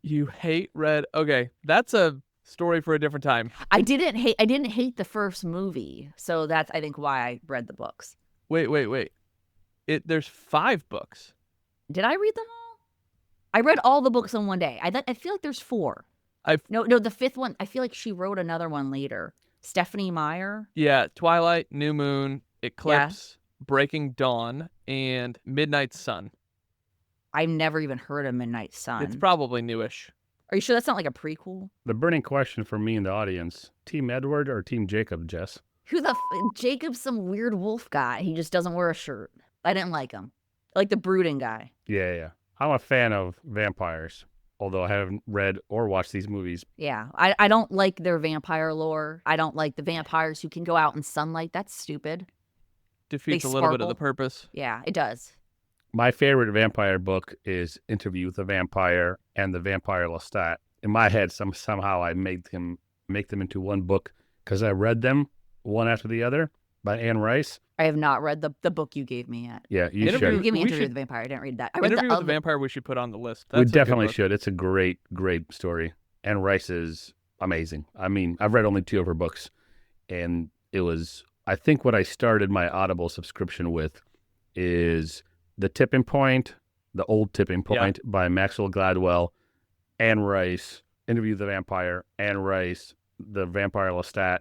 You hate red. Okay, that's a story for a different time. I didn't hate the first movie. So that's, I think, why I read the books. Wait. There's 5 books. Did I read them all? I read all the books in one day. I feel like there's 4. No, the 5th one, I feel like she wrote another one later. Stephanie Meyer. Yeah, Twilight, New Moon, Eclipse, Breaking Dawn, and Midnight Sun. I've never even heard of Midnight Sun. It's probably newish. Are you sure that's not like a prequel? The burning question for me and the audience, Team Edward or Team Jacob, Jess? Who the Jacob's some weird wolf guy. He just doesn't wear a shirt. I didn't like him. I like the brooding guy. Yeah. I'm a fan of vampires, although I haven't read or watched these movies. Yeah, I don't like their vampire lore. I don't like the vampires who can go out in sunlight. That's stupid. Defeats They a little bit of sparkle. the purpose. Yeah, it does. My favorite vampire book is Interview with the Vampire and The Vampire Lestat. In my head, somehow I make them into one book because I read them one after the other by Anne Rice. I have not read the book you gave me yet. Yeah, you Interview- should. You gave me We Interview should- with the Vampire. I didn't read that. I read Interview with the other- Vampire we should put on the list. We That's a good definitely book. should. It's a great story. Anne Rice is amazing. I mean, I've read only 2 of her books, and it was, I think what I started my Audible subscription with is The Tipping Point, The Old Tipping Point by Maxwell Gladwell, Anne Rice, Interview with the Vampire, Anne Rice, The Vampire Lestat,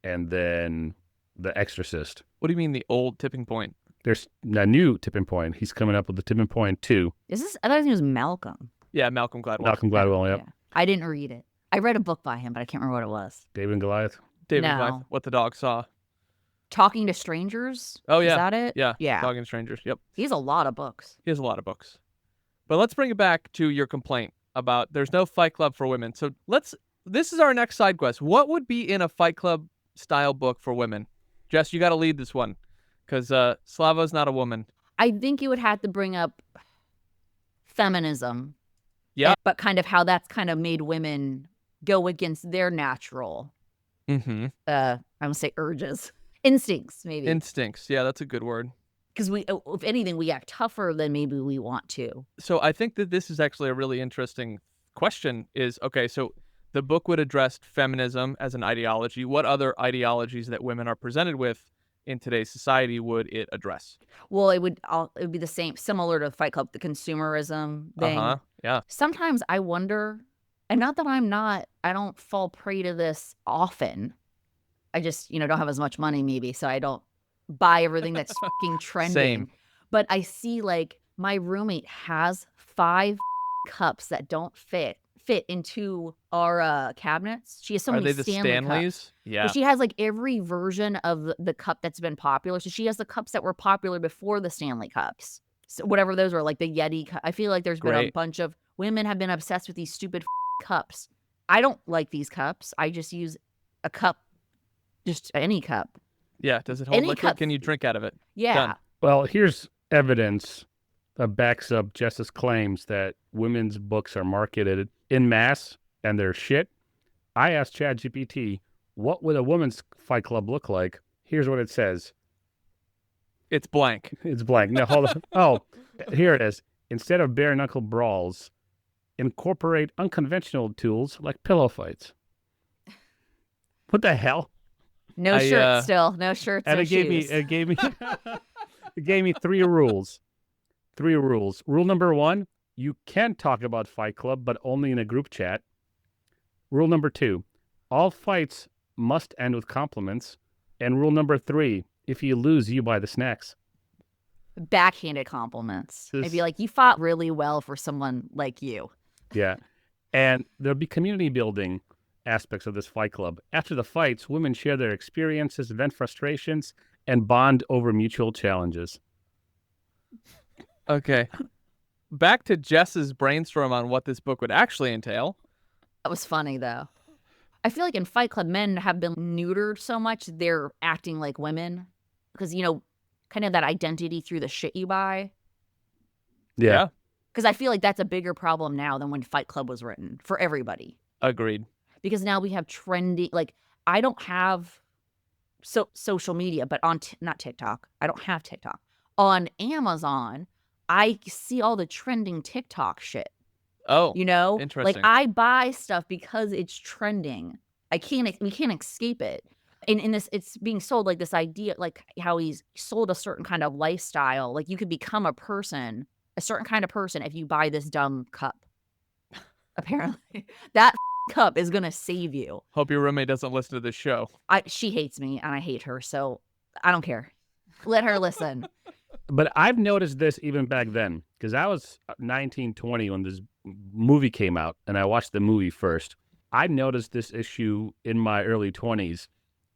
and then The Exorcist. What do you mean the old tipping point? There's a new Tipping Point. He's coming up with The Tipping Point 2. I thought his name was Malcolm. Yeah, Malcolm Gladwell. Malcolm Gladwell, yep. Yeah. I didn't read it. I read a book by him, but I can't remember what it was. David and Goliath. David No. Goliath, What the Dog Saw. Talking to Strangers? Oh, yeah. Is that it? Yeah. Yeah. Talking to Strangers. Yep. He has a lot of books. He has a lot of books. But let's bring it back to your complaint about there's no Fight Club for women. So this is our next side quest. What would be in a Fight Club style book for women? Jess, you got to lead this one because Slava's not a woman. I think you would have to bring up feminism. Yeah. But kind of how that's kind of made women go against their natural, Mm-hmm. I want to say urges, instincts, maybe. Instincts. Yeah, that's a good word. Because we, if anything, we act tougher than maybe we want to. So I think that this is actually a really interesting question is, okay, so the book would address feminism as an ideology. What other ideologies that women are presented with in today's society would it address? Well, it would be the same, similar to Fight Club, the consumerism thing. Yeah. Sometimes I wonder, and not that I don't fall prey to this often. I just, don't have as much money maybe, so I don't buy everything that's fucking trending. Same. But I see like my roommate has 5 cups that don't fit into our cabinets. She has so Are many they the Stanley Stanleys? cups. Yeah. But she has like every version of the cup that's been popular. So she has the cups that were popular before the Stanley cups. So whatever those were, like the Yeti cup. I feel like there's been a Great. bunch of women have been obsessed with these stupid cups. I don't like these cups. I just use a cup, just any cup. Yeah. Does it hold Any liquid? cup- Can you drink out of it? Yeah. Done. Well, here's evidence that backs up Jess's claims that women's books are marketed en masse and they're shit. I asked ChatGPT, what would a woman's Fight Club look like? Here's what it says. It's blank. It's blank. No, hold on. Oh, here it is. Instead of bare knuckle brawls, incorporate unconventional tools like pillow fights. What the hell? No shirts still. No shirts, And no it gave shoes. it gave me 3 rules. 3 rules. Rule number 1, you can talk about Fight Club, but only in a group chat. Rule number 2, all fights must end with compliments. And rule number 3, if you lose, you buy the snacks. Backhanded compliments. I'd be This- like, you fought really well for someone like you. Yeah. And there'll be community building aspects of this Fight Club. After the fights, women share their experiences, vent frustrations, and bond over mutual challenges. Okay. Back to Jess's brainstorm on what this book would actually entail. That was funny, though. I feel like in Fight Club, men have been neutered so much, they're acting like women. Because, kind of that identity through the shit you buy. Yeah. Because I feel like that's a bigger problem now than when Fight Club was written for everybody. Agreed. Because now we have trendy, like, I don't have social media, but on, not TikTok. I don't have TikTok. On Amazon, I see all the trending TikTok shit. Oh, Like interesting. I buy stuff because it's trending. We can't escape it. And in this, it's being sold like this idea, like how he's sold a certain kind of lifestyle. Like you could become a certain kind of person if you buy this dumb cup. Apparently, that cup is gonna save you. Hope your roommate doesn't listen to this show. She hates me and I hate her, so I don't care. Let her listen. But I've noticed this even back then, because I was 19, 20 when this movie came out, and I watched the movie first. I noticed this issue in my early 20s,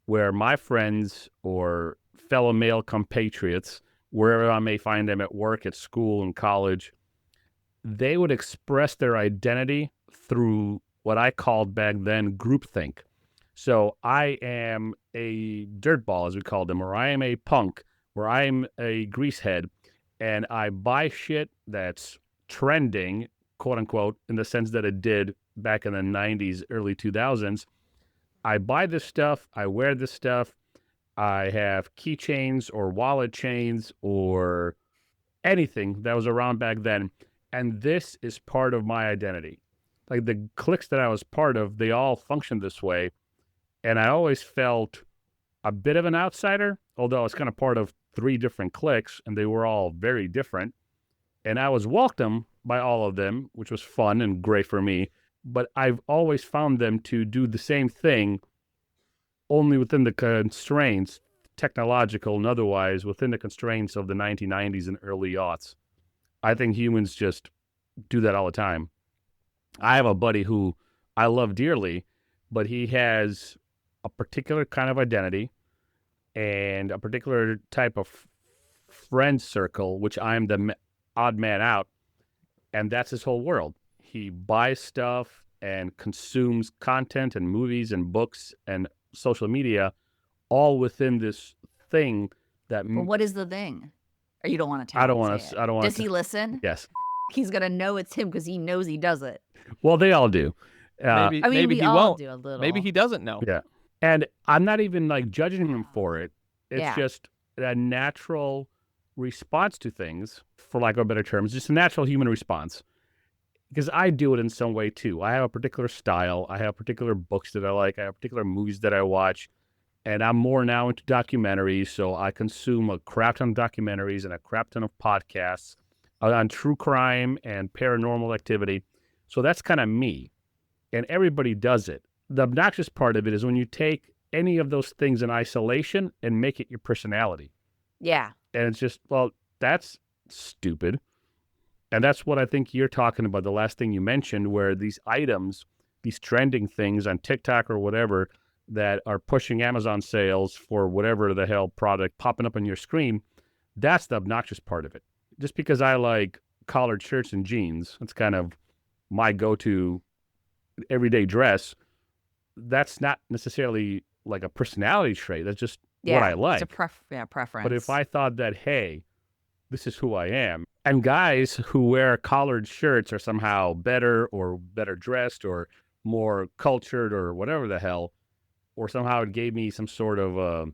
where my friends or fellow male compatriots, wherever I may find them at work, at school, in college, they would express their identity through what I called back then groupthink. So I am a dirtball, as we called them, or I am a punk, or I'm a greasehead, and I buy shit that's trending, quote unquote, in the sense that it did back in the 90s, early 2000s. I buy this stuff, I wear this stuff, I have keychains or wallet chains or anything that was around back then, and this is part of my identity. Like the cliques that I was part of, they all functioned this way, and I always felt a bit of an outsider, although I was kind of part of 3 different cliques, and they were all very different. And I was welcomed by all of them, which was fun and great for me. But I've always found them to do the same thing, only within the constraints, technological and otherwise, within the constraints of the 1990s and early aughts. I think humans just do that all the time. I have a buddy who I love dearly, but he has a particular kind of identity and a particular type of friend circle, which I'm the odd man out, and that's his whole world. He buys stuff and consumes content and movies and books and social media all within this thing that... But what is the thing? Or you don't want to tell I don't him, want say to... it. I don't want Does to... he listen? Yes. He's going to know it's him because he knows he does it. Well, they all do. Maybe I mean, maybe we he all won't. do a little. Maybe he doesn't know. Yeah. And I'm not even like judging him for it. It's Yeah. just a natural response to things, for lack of a better term. It's just a natural human response. Because I do it in some way too. I have a particular style. I have particular books that I like. I have particular movies that I watch. And I'm more now into documentaries, so I consume a crap ton of documentaries and a crap ton of podcasts on true crime and paranormal activity. So that's kind of me. And everybody does it. The obnoxious part of it is when you take any of those things in isolation and make it your personality. Yeah. And it's just, well, that's stupid. And that's what I think you're talking about, the last thing you mentioned, where these items, these trending things on TikTok or whatever that are pushing Amazon sales for whatever the hell product popping up on your screen, that's the obnoxious part of it. Just because I like collared shirts and jeans, that's kind of my go-to everyday dress, that's not necessarily like a personality trait. That's just what I like. It's a preference. But if I thought that, hey, this is who I am, and guys who wear collared shirts are somehow better or better dressed or more cultured or whatever the hell, or somehow it gave me some sort of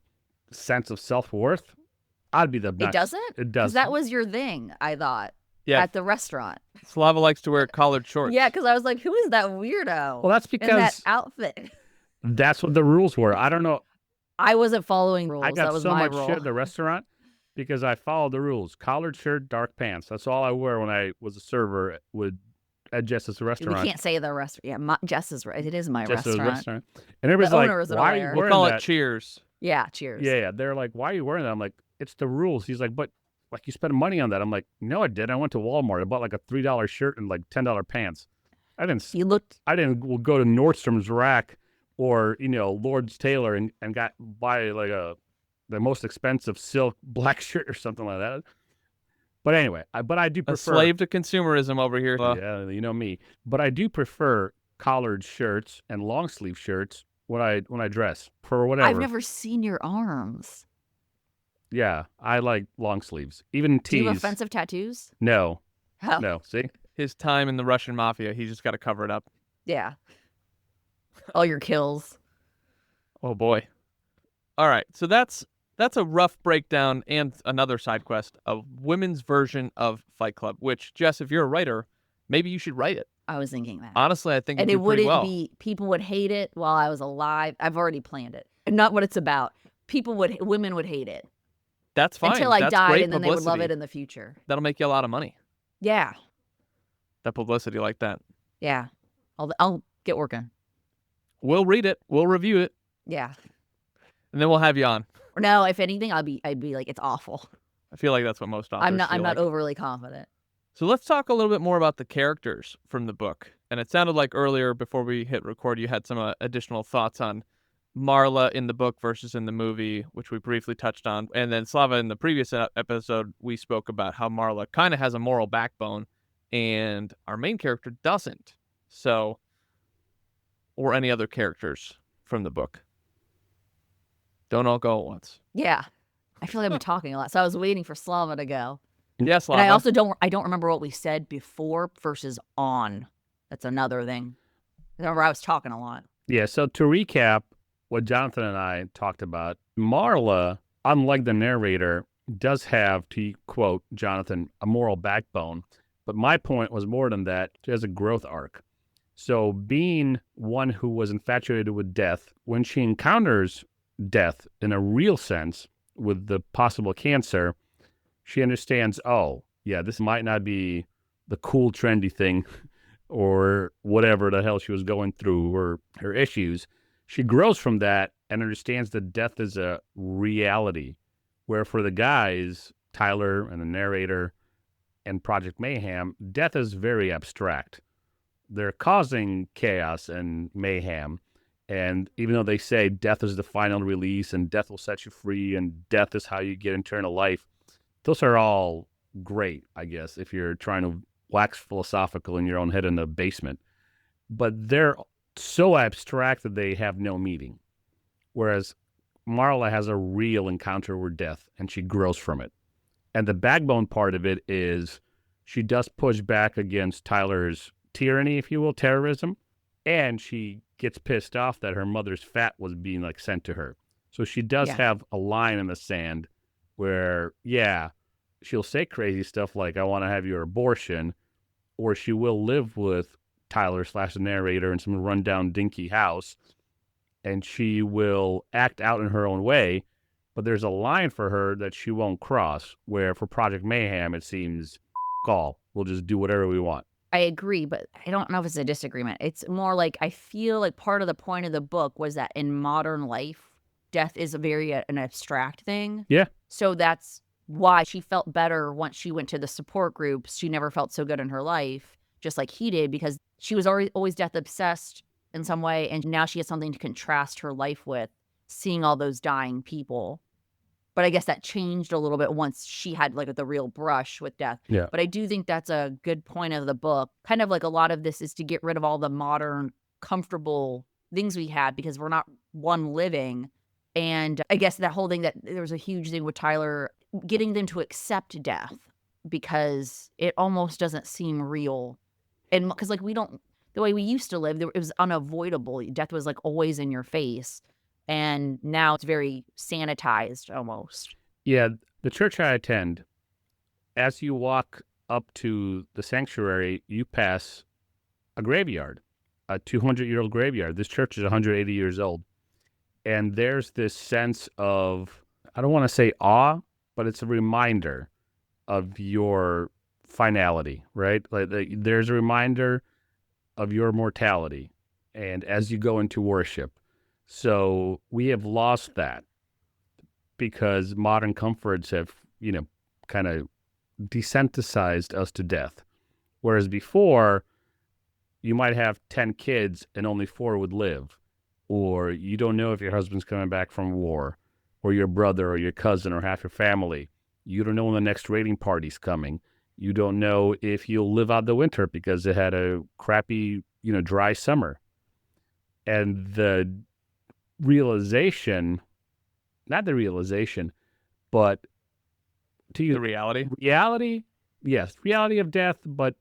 sense of self-worth, I'd be the It doesn't? It Because doesn't. that was your thing, I thought, Yeah. at the restaurant. Slava likes to wear collared shorts. Yeah, because I was like, who is that weirdo Well, that's in that because outfit? that's what the rules were. I don't know. I wasn't following rules. I got that was so my much rule. shit at the restaurant because I followed the rules. Collared shirt, dark pants. That's all I wear when I was a server at Jess's restaurant. We can't say the restaurant. Yeah, Jess is right. It is my Jess's restaurant. And everybody's The like, owner isn't why are you aware. We'll wearing call that? it Cheers. Yeah, cheers. Yeah. They're like, why are you wearing that? I'm like, it's the rules. He's like, but like you spent money on that. I'm like, no, I didn't. I went to Walmart. I bought like a $3 shirt and like $10 pants. I didn't You looked. go to Nordstrom's Rack or, Lord's Tailor and buy like the most expensive silk black shirt or something like that. But anyway, I do A prefer. slave to consumerism over here. Yeah, you know me. But I do prefer collared shirts and long sleeve shirts when I dress for whatever. I've never seen your arms. Yeah, I like long sleeves. Even tees. Do you have offensive tattoos? No, Oh, no. See, His time in the Russian mafia, he just got to cover it up. yeah. All your kills. Oh boy. All right, so that's a rough breakdown and another side quest of women's version of Fight Club. Which, Jess, if you're a writer, maybe you should write it. I was thinking that. Honestly, I think And you it do pretty wouldn't well. be, people would hate it while I was alive. I've already planned it. And not what it's about. Women would hate it. That's fine. Until I That's died, great and then they would love publicity. it in the future. That'll make you a lot of money. Yeah. That publicity like that. Yeah. I'll get working. We'll read it. We'll review it, Yeah. and then we'll have you on. Or no, if anything, I'd be like, it's awful. I feel like that's what most authors I'm not feel like. overly confident. So let's talk a little bit more about the characters from the book. And it sounded like earlier, before we hit record, you had some additional thoughts on Marla in the book versus in the movie, which we briefly touched on. And then Slava, in the previous episode, we spoke about how Marla kind of has a moral backbone and our main character doesn't. So, or any other characters from the book. Don't all go at once. Yeah. I feel like I've been talking a lot. So I was waiting for Slava to go. Yes, Slava. And I also don't remember what we said before versus on. That's another thing. I remember I was talking a lot. yeah. So to recap, what Jonathan and I talked about, Marla, unlike the narrator, does have, to quote Jonathan, a moral backbone. But my point was more than that. She has a growth arc. So being one who was infatuated with death, when she encounters death in a real sense with the possible cancer, she understands, oh, yeah, this might not be the cool, trendy thing or whatever the hell she was going through or her issues. She grows from that and understands that death is a reality, where for the guys, Tyler and the narrator and Project Mayhem, death is very abstract. They're causing chaos and mayhem. And even though they say death is the final release and death will set you free and death is how you get eternal life, those are all great, I guess, if you're trying to wax philosophical in your own head in the basement. But they're so abstract that they have no meaning. Whereas Marla has a real encounter with death and she grows from it. And the backbone part of it is she does push back against Tyler's tyranny, if you will, terrorism. And she gets pissed off that her mother's fat was being like sent to her. So she does have a line in the sand where, yeah, she'll say crazy stuff like, I want to have your abortion, or she will live with Tyler / the narrator in some rundown dinky house. and she will act out in her own way, but there's a line for her that she won't cross, where for Project Mayhem, it seems, all, we'll just do whatever we want. I agree, but I don't know if it's a disagreement. It's more like I feel like part of the point of the book was that in modern life, death is an abstract thing. Yeah. So that's why she felt better once she went to the support groups. She never felt so good in her life, just like he did, because she was always death obsessed in some way. And now she has something to contrast her life with, seeing all those dying people. But I guess that changed a little bit once she had like the real brush with death. Yeah. But I do think that's a good point of the book. Kind of like a lot of this is to get rid of all the modern, comfortable things we had because we're not living. And I guess that whole thing that there was a huge thing with Tyler, getting them to accept death because it almost doesn't seem real. And because like the way we used to live, it was unavoidable. Death was like always in your face. And now it's very sanitized almost. Yeah, the church I attend, as you walk up to the sanctuary, you pass a graveyard, a 200-year-old graveyard. This church is 180 years old. And there's this sense of, I don't want to say awe, but it's a reminder of your finality, right? Like there's a reminder of your mortality. And as you go into worship. So we have lost that because modern comforts have, kind of desensitized us to death. Whereas before, you might have 10 kids and only 4 would live. Or you don't know if your husband's coming back from war, or your brother or your cousin or half your family. You don't know when the next raiding party's coming. You don't know if you'll live out the winter because it had a crappy, dry summer. And the realization, not the realization, but to you, The reality. Yes, reality of death, but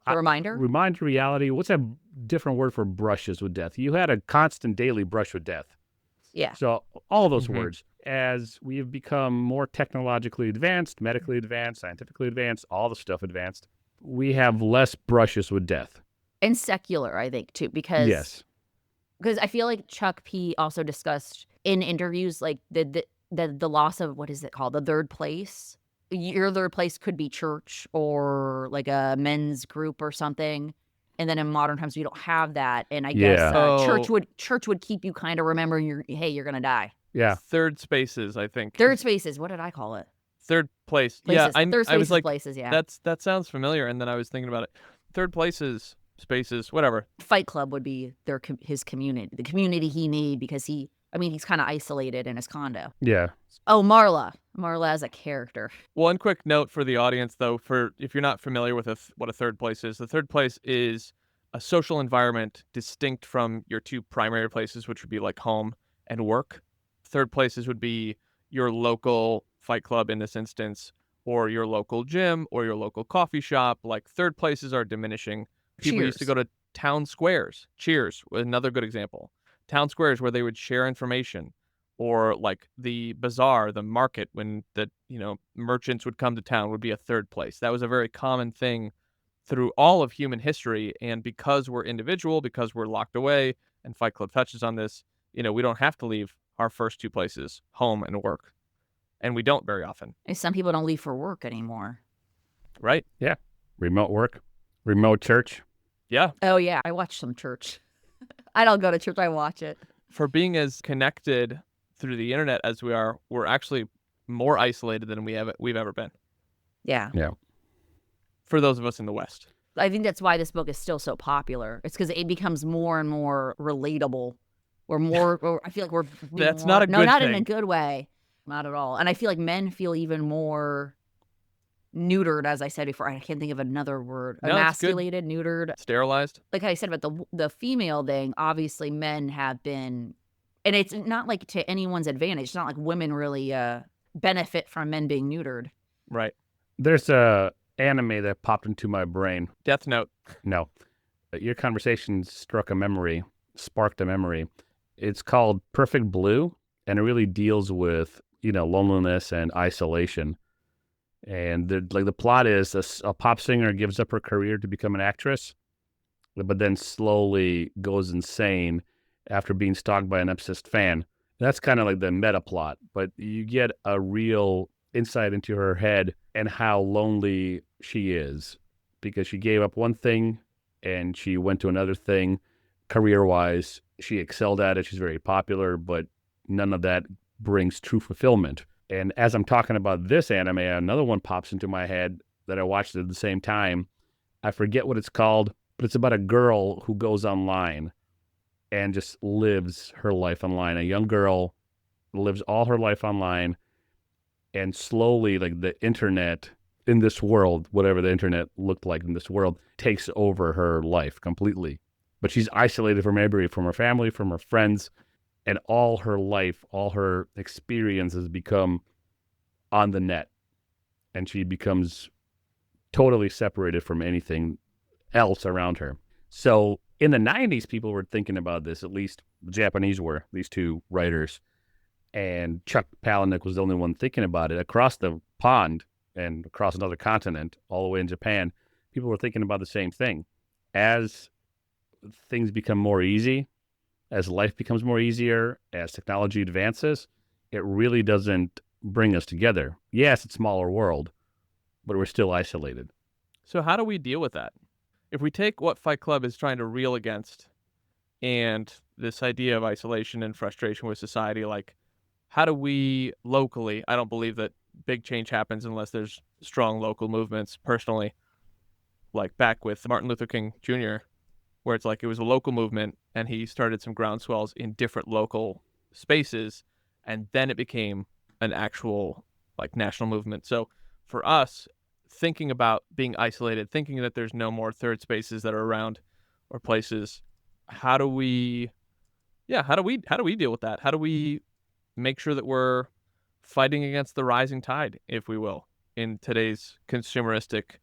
A reminder? Reality. What's a different word for brushes with death? You had a constant daily brush with death. Yeah. So all those words, as we have become more technologically advanced, medically advanced, scientifically advanced, all the stuff advanced, we have less brushes with death. And secular, I think, too, because Yes. Because I feel like Chuck P. also discussed in interviews like the loss of, what is it called? The third place. Your third place could be church or like a men's group or something. And then in modern times, we don't have that. And I guess church would keep you kind of remembering you're going to die. Yeah. Third spaces, I think. Third spaces. What did I call it? Third place. Places. Yeah, Third I was spaces, like, places, yeah. that sounds familiar. And then I was thinking about it. Third places, spaces, whatever. Fight Club would be his community, the community he need because he's kind of isolated in his condo. Yeah. Oh, Marla as a character. One quick note for the audience, though, for if you're not familiar with what a third place is, the third place is a social environment distinct from your 2 primary places, which would be like home and work. Third places would be your local fight club in this instance, or your local gym, or your local coffee shop. Like third places are diminishing. People used to go to town squares. Cheers, another good example. Town squares where they would share information, or like the bazaar, the market, when the merchants would come to town, would be a third place. That was a very common thing through all of human history. And because we're individual, because we're locked away, and Fight Club touches on this, we don't have to leave our first 2 places, home and work. And we don't very often. And some people don't leave for work anymore. Right? Yeah. Remote work, remote church. Yeah. Oh, yeah. I watch some church. I don't go to church. I watch it. For being as connected through the internet as we are, we're actually more isolated than we've ever been. Yeah. Yeah. For those of us in the West. I think that's why this book is still so popular. It's because it becomes more and more relatable. I feel like we're That's more, not a good not thing. in a good way. Not at all. And I feel like men feel even more neutered, as I said before. I can't think of another word. No, it's good. Emasculated, neutered. Sterilized. Like I said about the female thing, obviously men have been, and it's not like to anyone's advantage. It's not like women really benefit from men being neutered. Right. There's a anime that popped into my brain. Death Note. No. Your conversation sparked a memory. It's called Perfect Blue, and it really deals with, loneliness and isolation. And the plot is a pop singer gives up her career to become an actress, but then slowly goes insane after being stalked by an obsessed fan. That's kind of like the meta plot, but you get a real insight into her head and how lonely she is because she gave up one thing and she went to another thing career-wise. She excelled at it. She's very popular, but none of that brings true fulfillment. And as I'm talking about this anime, another one pops into my head that I watched at the same time. I forget what it's called, but it's about a girl who goes online and just lives her life online. A young girl lives all her life online, and slowly, like the internet in this world, whatever the internet looked like in this world, takes over her life completely. But she's isolated from everybody, from her family, from her friends, and all her life, all her experiences become on the net. And she becomes totally separated from anything else around her. So in the 90s, people were thinking about this, at least the Japanese were, these two writers. And Chuck Palahniuk was the only one thinking about it. Across the pond and across another continent, all the way in Japan, people were thinking about the same thing. As things become more easy, as life becomes more easier, as technology advances, it really doesn't bring us together. Yes, it's a smaller world, but we're still isolated. So how do we deal with that? If we take what Fight Club is trying to reel against and this idea of isolation and frustration with society, like, how do we locally, I don't believe that big change happens unless there's strong local movements personally, like back with Martin Luther King Jr., where it's like it was a local movement and he started some groundswells in different local spaces, and then it became an actual like national movement. So for us, thinking about being isolated, thinking that there's no more third spaces that are around or places, how do we deal with that? How do we make sure that we're fighting against the rising tide, if we will, in today's consumeristic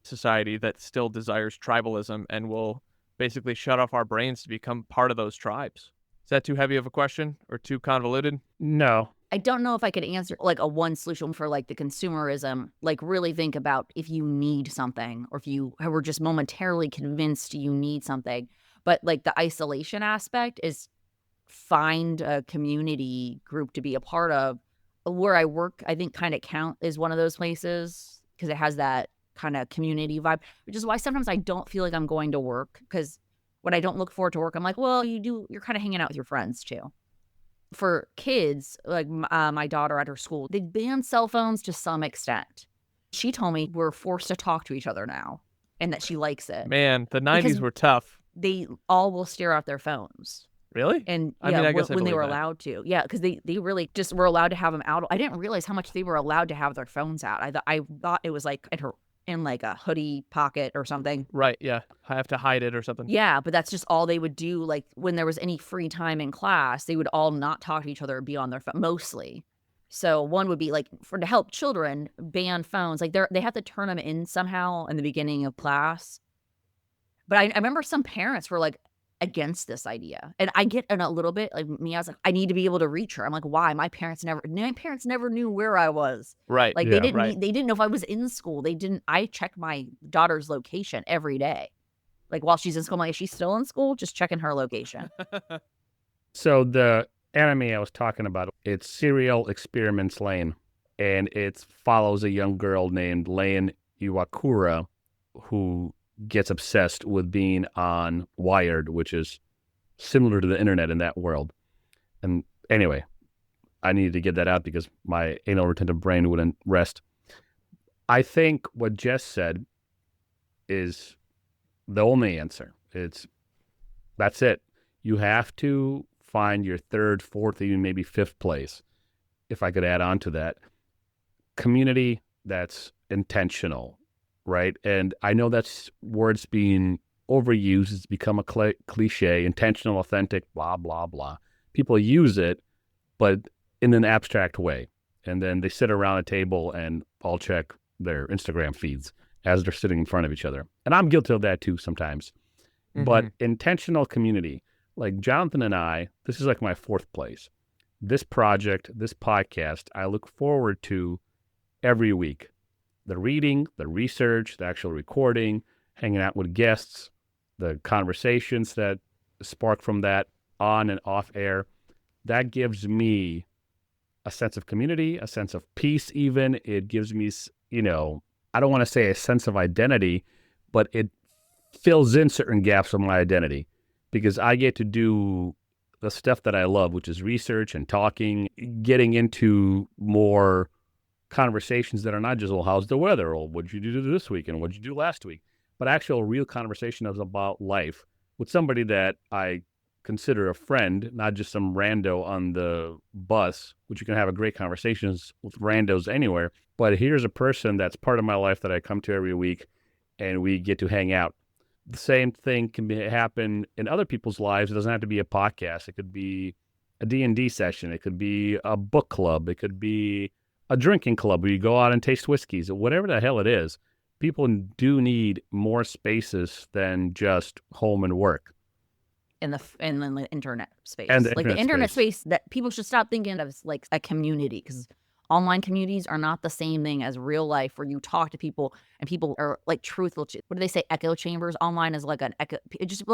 society that still desires tribalism and will basically shut off our brains to become part of those tribes? Is that too heavy of a question or too convoluted? No. I don't know if I could answer like a one solution for like the consumerism. Like really think about if you need something or if you were just momentarily convinced you need something. But like the isolation aspect is find a community group to be a part of. Where I work, I think kind of count is one of those places because it has that kind of community vibe, which is why sometimes I don't feel like I'm going to work, because when I don't look forward to work, I'm like, well, you're kind of hanging out with your friends too. For kids, like my daughter at her school, they ban cell phones to some extent. She told me we're forced to talk to each other now and that she likes it. Man, the 90s Because were tough. They all will stare at their phones. Really? And I mean, I guess when they believe were that. allowed to. Yeah, because they really just were allowed to have them out. I didn't realize how much they were allowed to have their phones out. I thought it was like in like a hoodie pocket or something. Right, yeah. I have to hide it or something. Yeah, but that's just all they would do. Like when there was any free time in class, they would all not talk to each other or be on their phone mostly. So one would be like to help children ban phones. Like they have to turn them in somehow in the beginning of class. But I remember some parents were like against this idea, and I get in a little bit like me. I was like, I need to be able to reach her. I'm like, why? My parents never knew where I was. Right. Like Yeah, they didn't know if I was in school. I check my daughter's location every day. Like while she's in school, I'm like, is she still in school? Just checking her location. So the anime I was talking about, it's Serial Experiments Lane, and it follows a young girl named Lane Iwakura who gets obsessed with being on Wired, which is similar to the internet in that world. And anyway, I needed to get that out because my anal retentive brain wouldn't rest. I think what Jess said is the only answer. That's it. You have to find your third, fourth, even maybe fifth place. If I could add on to that, community that's intentional, right? And I know that's words being overused. It's become a cliche, intentional, authentic, blah, blah, blah. People use it, but in an abstract way. And then they sit around a table and all check their Instagram feeds as they're sitting in front of each other. And I'm guilty of that too sometimes. Mm-hmm. But intentional community, like Jonathan and I, this is like my fourth place. This project, this podcast, I look forward to every week. The reading, the research, the actual recording, hanging out with guests, the conversations that spark from that. on and off air, that gives me a sense of community, a sense of peace even. It gives me, I don't want to say a sense of identity, but it fills in certain gaps of my identity because I get to do the stuff that I love, which is research and talking, getting into more conversations that are not just, well, how's the weather? Or what'd you do this week? And what'd you do last week? But actual real conversation is about life with somebody that I consider a friend, not just some rando on the bus, which you can have a great conversations with randos anywhere. But here's a person that's part of my life that I come to every week and we get to hang out. The same thing can happen in other people's lives. It doesn't have to be a podcast. It could be a D&D session. It could be a book club. It could be a drinking club where you go out and taste whiskeys. Whatever the hell it is, people do need more spaces than just home and work. In the internet space. And the like the internet space that people should stop thinking of as like a community, because online communities are not the same thing as real life where you talk to people and people are like truthful. What do they say? Echo chambers. Online is like an echo. It just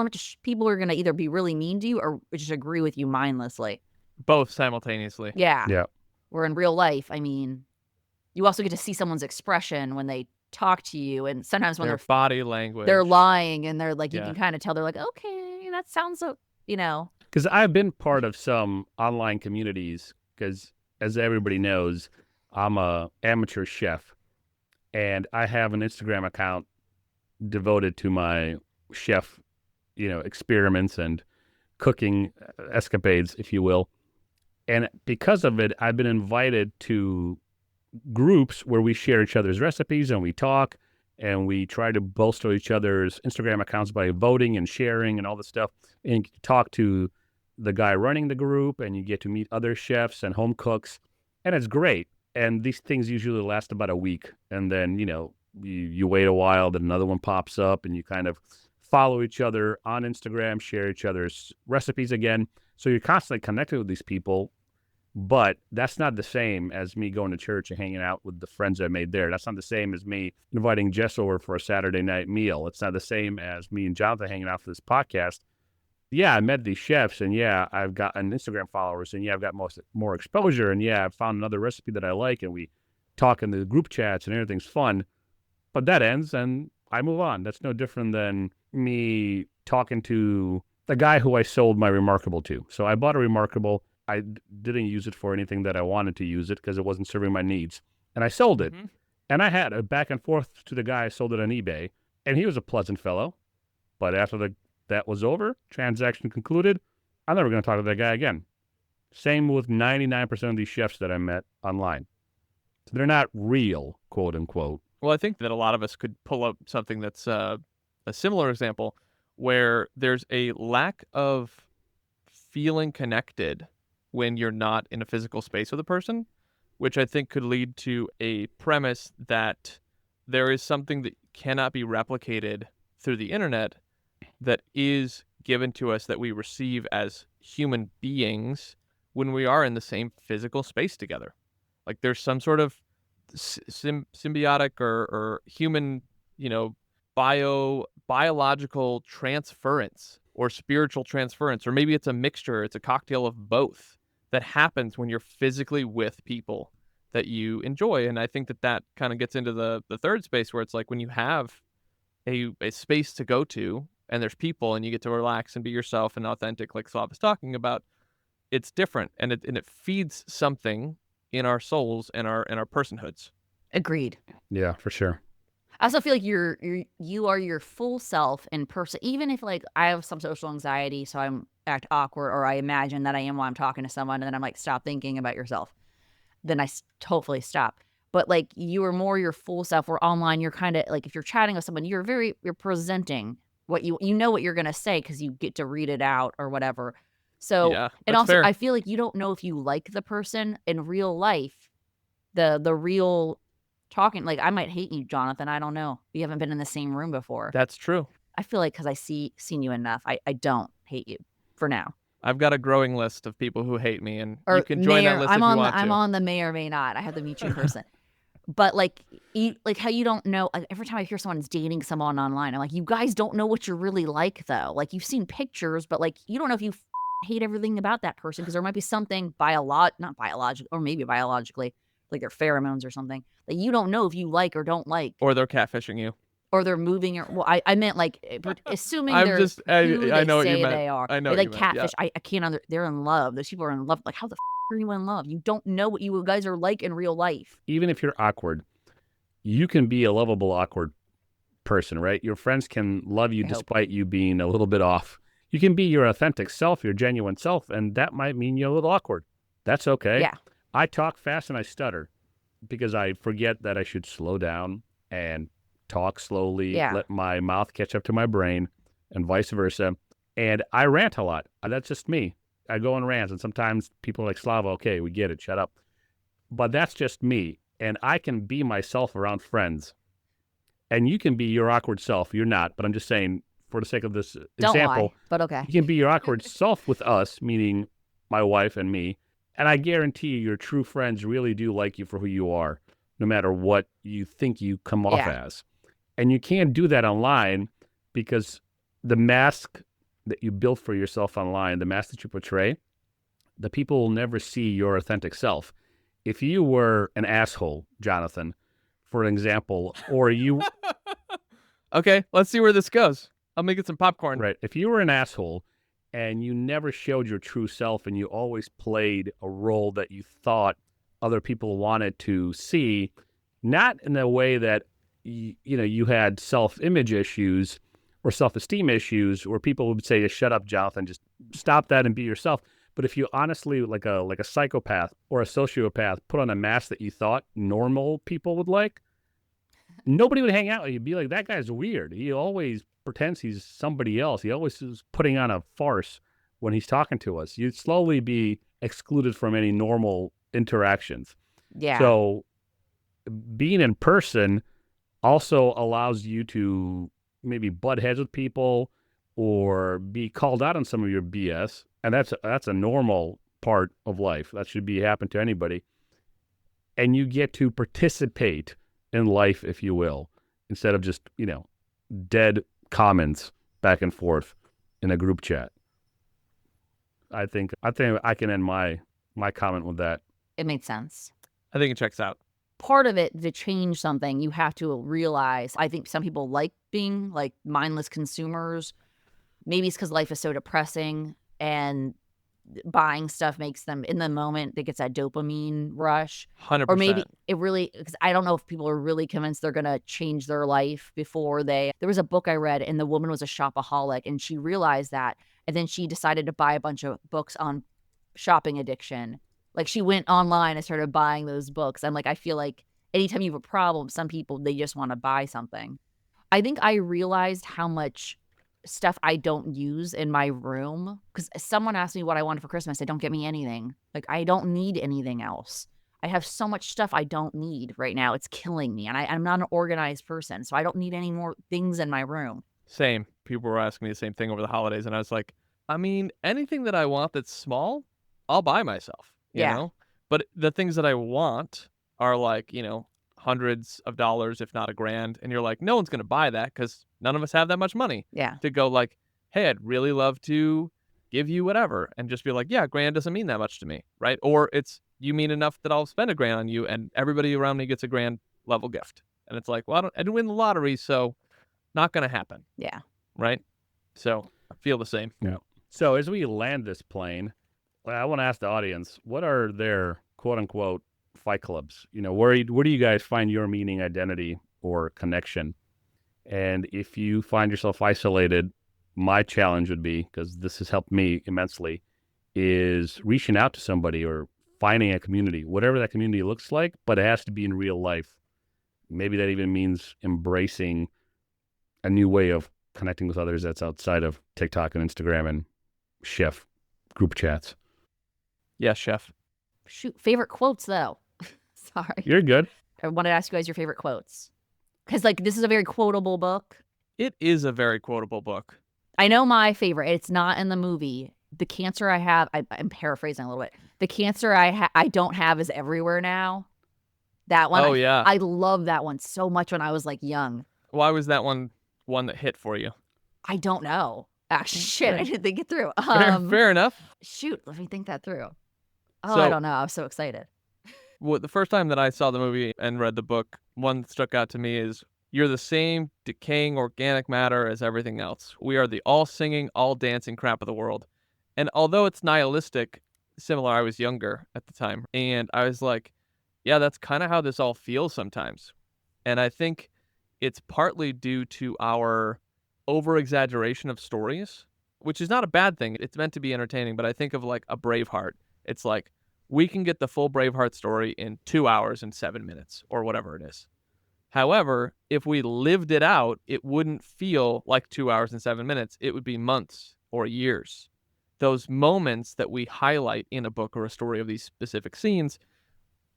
people are going to either be really mean to you or just agree with you mindlessly. Both simultaneously. Yeah. Yeah. Where in real life, I mean, you also get to see someone's expression when they talk to you, and sometimes when Their body language. they're lying and they're like, you Yeah. can kind of tell they're like, okay, that sounds so, Because I've been part of some online communities because, as everybody knows, I'm a amateur chef, and I have an Instagram account devoted to my chef, experiments and cooking escapades, if you will. And because of it, I've been invited to groups where we share each other's recipes and we talk and we try to bolster each other's Instagram accounts by voting and sharing and all this stuff. And you talk to the guy running the group and you get to meet other chefs and home cooks. And it's great. And these things usually last about a week. And then, you wait a while, then another one pops up and you kind of follow each other on Instagram, share each other's recipes again. So you're constantly connected with these people. But that's not the same as me going to church and hanging out with the friends I made there. That's not the same as me inviting Jess over for a Saturday night meal. It's not the same as me and Jonathan hanging out for this podcast. Yeah, I met these chefs, and yeah, I've gotten Instagram followers, and yeah, I've got more exposure, and yeah, I've found another recipe that I like, and we talk in the group chats, and everything's fun. But that ends, and I move on. That's no different than me talking to the guy who I sold my Remarkable to. So I bought a Remarkable. I didn't use it for anything that I wanted to use it because it wasn't serving my needs. And I sold it. Mm-hmm. And I had a back and forth to the guy I sold it on eBay. And he was a pleasant fellow. But after that was over, transaction concluded, I'm never going to talk to that guy again. Same with 99% of these chefs that I met online. So they're not real, quote unquote. Well, I think that a lot of us could pull up something that's a similar example where there's a lack of feeling connected when you're not in a physical space with a person, which I think could lead to a premise that there is something that cannot be replicated through the internet that is given to us that we receive as human beings when we are in the same physical space together. Like there's some sort of symbiotic or human, biological transference or spiritual transference, or maybe it's a mixture, it's a cocktail of both that happens when you're physically with people that you enjoy. And I think that kind of gets into the third space where it's like when you have a space to go to and there's people and you get to relax and be yourself and authentic, like Slav is talking about, it's different. And it feeds something in our souls and our personhoods. Agreed. Yeah, for sure. I also feel like you are your full self in person, even if like I have some social anxiety, so I act awkward, or I imagine that I am while I'm talking to someone, and then I'm like, stop thinking about yourself. Then I hopefully stop. But like you are more your full self. Or online, you're kind of like if you're chatting with someone, you're presenting what you know what you're gonna say because you get to read it out or whatever. So yeah, and also fair. I feel like you don't know if you like the person in real life, the real. Talking like I might hate you, Jonathan. I don't know. We haven't been in the same room before. That's true. I feel like because I seen you enough, I don't hate you for now. I've got a growing list of people who hate me, and you can join that list if you want to. I'm on the may or may not. I have to meet you in person. But like how you don't know. Like, every time I hear someone's dating someone online, I'm like, you guys don't know what you're really like though. Like you've seen pictures, but like you don't know if you hate everything about that person because there might be something not biological, or maybe biologically, like their pheromones or something that you don't know if you like or don't like. Or they're catfishing you. Or they're moving, or I meant like assuming I'm they're just, who I they know what you say meant. they are. I know They what like you meant, yeah. catfish. I can't they're in love. Those people are in love. Like, how the are you in love? You don't know what you guys are like in real life. Even if you're awkward, you can be a lovable awkward person, right? Your friends can love you I hope. despite you being a little bit off. You can be your authentic self, your genuine self, and that might mean you're a little awkward. That's okay. Yeah. I talk fast and I stutter because I forget that I should slow down and talk slowly, Yeah. let my mouth catch up to my brain, and vice versa. And I rant a lot. That's just me. I go on rants, and sometimes people are like, Slava, okay, we get it, shut up. But that's just me. And I can be myself around friends. And you can be your awkward self. You're not, but I'm just saying, for the sake of this Don't example, lie, but okay. you can be your awkward self with us, meaning my wife and me. And I guarantee you, your true friends really do like you for who you are, no matter what you think you come off Yeah. as. And you can't do that online because the mask that you built for yourself online, the mask that you portray, the people will never see your authentic self. If you were an asshole, Jonathan, for an example, or you, Okay, let's see where this goes. I'm making some popcorn. right, if you were an asshole and you never showed your true self and you always played a role that you thought other people wanted to see, not in a way that you had self-image issues or self-esteem issues where people would say, shut up, Jonathan, just stop that and be yourself. But if you honestly, like a psychopath or a sociopath, put on a mask that you thought normal people would like, nobody would hang out with you. Be like, that guy's weird. He always pretends he's somebody else. He always is putting on a farce when he's talking to us. You'd slowly be excluded from any normal interactions. Yeah. So being in person also allows you to maybe butt heads with people or be called out on some of your BS. And that's a normal part of life. That should be happen to anybody. And you get to participate in life, if you will, instead of just, dead comments back and forth in a group chat. I think I can end my comment with that. It makes sense. I think it checks out. Part of it, to change something, you have to realize, I think some people like being like mindless consumers. Maybe it's because life is so depressing and buying stuff makes them, in the moment, they gets that dopamine rush. 100%. Or maybe it really, because I don't know if people are really convinced they're going to change their life before there was a book I read and the woman was a shopaholic and she realized that. And then she decided to buy a bunch of books on shopping addiction. Like, she went online and started buying those books. I'm like, I feel like anytime you have a problem, some people, they just want to buy something. I think I realized how much stuff I don't use in my room, because someone asked me what I wanted for Christmas. I said, don't get me anything. Like, I don't need anything else. I have so much stuff I don't need right now. It's killing me. And I'm not an organized person, so I don't need any more things in my room. Same. People were asking me the same thing over the holidays, and I was like, I mean, anything that I want that's small, I'll buy myself. You know? But the things that I want are like, hundreds of dollars, if not $1,000. And you're like, no one's going to buy that because none of us have that much money. Yeah. To go like, hey, I'd really love to give you whatever. And just be like, yeah, $1,000 doesn't mean that much to me. Right. Or it's, you mean enough that I'll spend $1,000 on you and everybody around me gets a $1,000 level gift. And it's like, well, I didn't win the lottery, so not going to happen. Yeah. Right. So I feel the same. Yeah. So as we land this plane, I want to ask the audience, what are their quote unquote fight clubs? Where do you guys find your meaning, identity, or connection? And if you find yourself isolated, my challenge would be, because this has helped me immensely, is reaching out to somebody or finding a community, whatever that community looks like, but it has to be in real life. Maybe that even means embracing a new way of connecting with others that's outside of TikTok and Instagram and chef group chats. Yes, chef. Shoot, favorite quotes though. Sorry. You're good. I wanted to ask you guys your favorite quotes. Because this is a very quotable book. It is a very quotable book. I know my favorite. It's not in the movie. The cancer I have, I'm paraphrasing a little bit. The cancer I don't have is everywhere now. That one. Oh, yeah. I love that one so much when I was young. Why was that one that hit for you? I don't know. Ah, shit, I didn't think it through. Fair enough. Shoot, let me think that through. Oh, So- I don't know. I'm so excited. Well, the first time that I saw the movie and read the book, one that stuck out to me is you're the same decaying organic matter as everything else. We are the all singing, all dancing crap of the world. And although it's nihilistic, similar, I was younger at the time, and I was like, yeah, that's kind of how this all feels sometimes. And I think it's partly due to our over-exaggeration of stories, which is not a bad thing. It's meant to be entertaining, but I think of like a Braveheart. It's like, we can get the full Braveheart story in 2 hours and 7 minutes, or whatever it is. However, if we lived it out, it wouldn't feel like 2 hours and 7 minutes. It would be months or years. Those moments that we highlight in a book or a story of these specific scenes,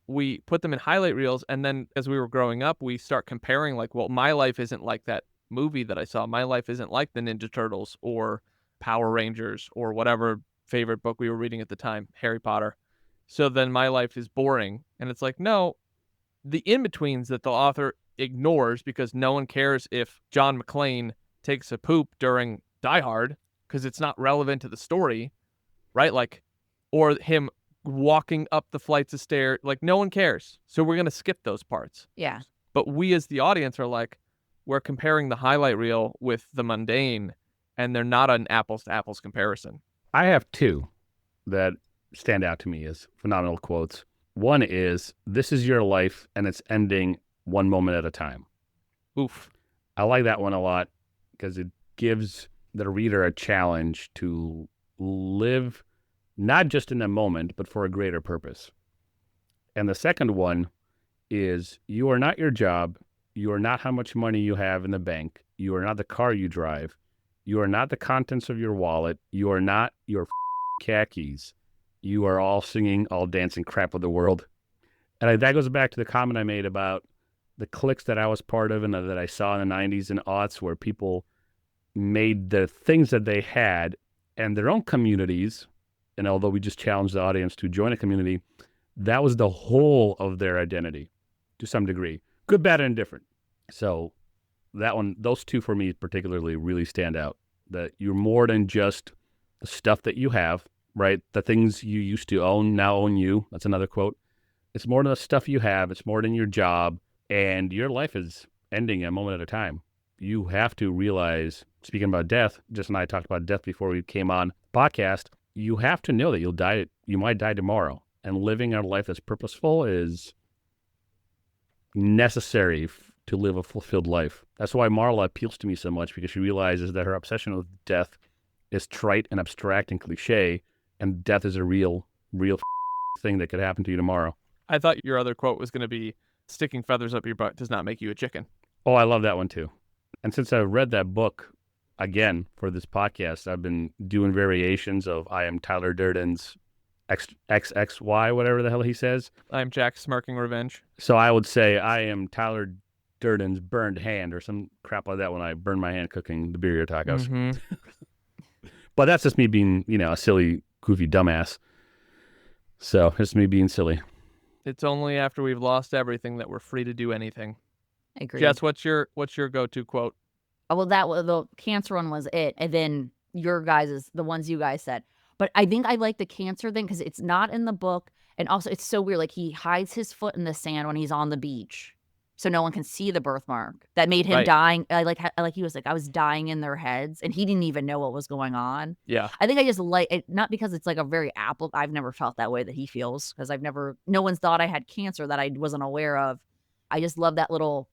we put them in highlight reels, and then as we were growing up, we start comparing like, well, my life isn't like that movie that I saw. My life isn't like the Ninja Turtles or Power Rangers or whatever favorite book we were reading at the time, Harry Potter. So then my life is boring. And it's like, no, the in-betweens that the author ignores because no one cares if John McClane takes a poop during Die Hard because it's not relevant to the story, right? Like, or him walking up the flights of stairs. Like, no one cares. So we're going to skip those parts. Yeah. But we as the audience are like, we're comparing the highlight reel with the mundane, and they're not an apples-to-apples comparison. I have two that stand out to me as phenomenal quotes. One is, this is your life and it's ending one moment at a time. Oof. I like that one a lot because it gives the reader a challenge to live not just in the moment, but for a greater purpose. And the second one is, you are not your job. You are not how much money you have in the bank. You are not the car you drive. You are not the contents of your wallet. You are not your khakis. You are all singing, all dancing crap of the world. And that goes back to the comment I made about the cliques that I was part of and that I saw in the 90s and aughts, where people made the things that they had and their own communities. And although we just challenged the audience to join a community, that was the whole of their identity to some degree. Good, bad, and indifferent. So that one, those two for me particularly really stand out. That you're more than just the stuff that you have, right? The things you used to own now own you. That's another quote. It's more than the stuff you have. It's more than your job. And your life is ending a moment at a time. You have to realize, speaking about death, Jess and I talked about death before we came on podcast. You have to know that you'll die. You might die tomorrow. And living a life that's purposeful is necessary to live a fulfilled life. That's why Marla appeals to me so much, because she realizes that her obsession with death is trite and abstract and cliche, and death is a real thing that could happen to you tomorrow. I thought your other quote was going to be, sticking feathers up your butt does not make you a chicken. Oh, I love that one too. And since I read that book again for this podcast, I've been doing variations of I am Tyler Durden's XXY, whatever the hell he says. I'm Jack Smirking Revenge. So I would say I am Tyler Durden's burned hand or some crap like that when I burn my hand cooking the birria tacos. Mm-hmm. But that's just me being, a silly, goofy dumbass. So it's me being silly. It's only after we've lost everything that we're free to do anything. Agreed. Jess, what's your go-to quote? Oh, well, the cancer one was it, and then your guys' the ones you guys said. But I think I like the cancer thing because it's not in the book, and also it's so weird. Like, he hides his foot in the sand when he's on the beach, so no one can see the birthmark that made him Right. dying. He was like, I was dying in their heads, and he didn't even know what was going on. Yeah. I think I just like it, not because it's like a very apple. I've never felt that way that he feels, because no one's thought I had cancer that I wasn't aware of. I just love that little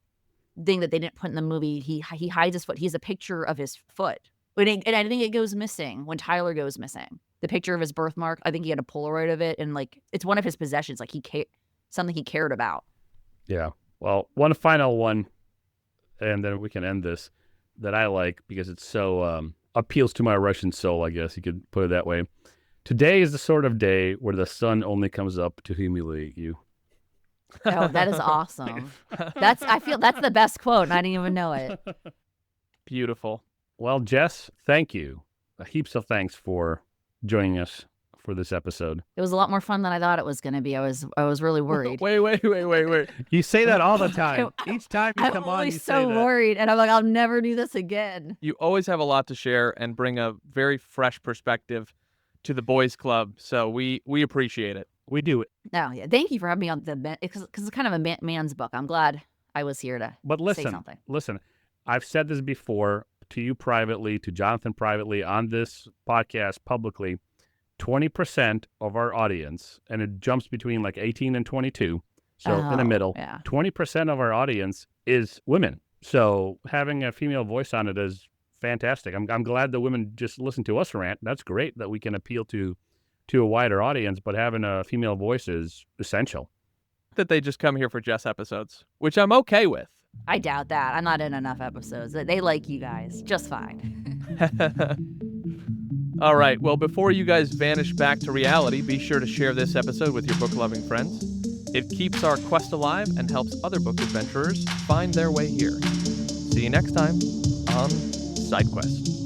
thing that they didn't put in the movie. He hides his foot. He has a picture of his foot. And I think it goes missing when Tyler goes missing. The picture of his birthmark, I think he had a Polaroid of it, and like it's one of his possessions. Like something he cared about. Yeah. Well, one final one, and then we can end this, that I like because it so appeals to my Russian soul, I guess you could put it that way. Today is the sort of day where the sun only comes up to humiliate you. Oh, that is awesome. I feel that's the best quote, and I didn't even know it. Beautiful. Well, Jess, thank you. Heaps of thanks for joining us for this episode. It was a lot more fun than I thought it was going to be. I was really worried. Wait. You say that all the time. Each time you I'm come on, always you so say that. worried, and I'm like, I'll never do this again. You always have a lot to share and bring a very fresh perspective to the boys club, so we appreciate it. We do it. No, yeah. Thank you for having me on because it's kind of a man's book. I'm glad I was here to But say something. listen, I've said this before to you privately, to Jonathan privately, on this podcast publicly. 20% of our audience, and it jumps between like 18 and 22, so in the middle, Yeah. 20% of our audience is women. So having a female voice on it is fantastic. I'm glad that women just listen to us rant. That's great that we can appeal to a wider audience, but having a female voice is essential. That they just come here for Jess episodes, which I'm okay with. I doubt that. I'm not in enough episodes. They like you guys just fine. All right, well, before you guys vanish back to reality, be sure to share this episode with your book-loving friends. It keeps our quest alive and helps other book adventurers find their way here. See you next time on SideQuest.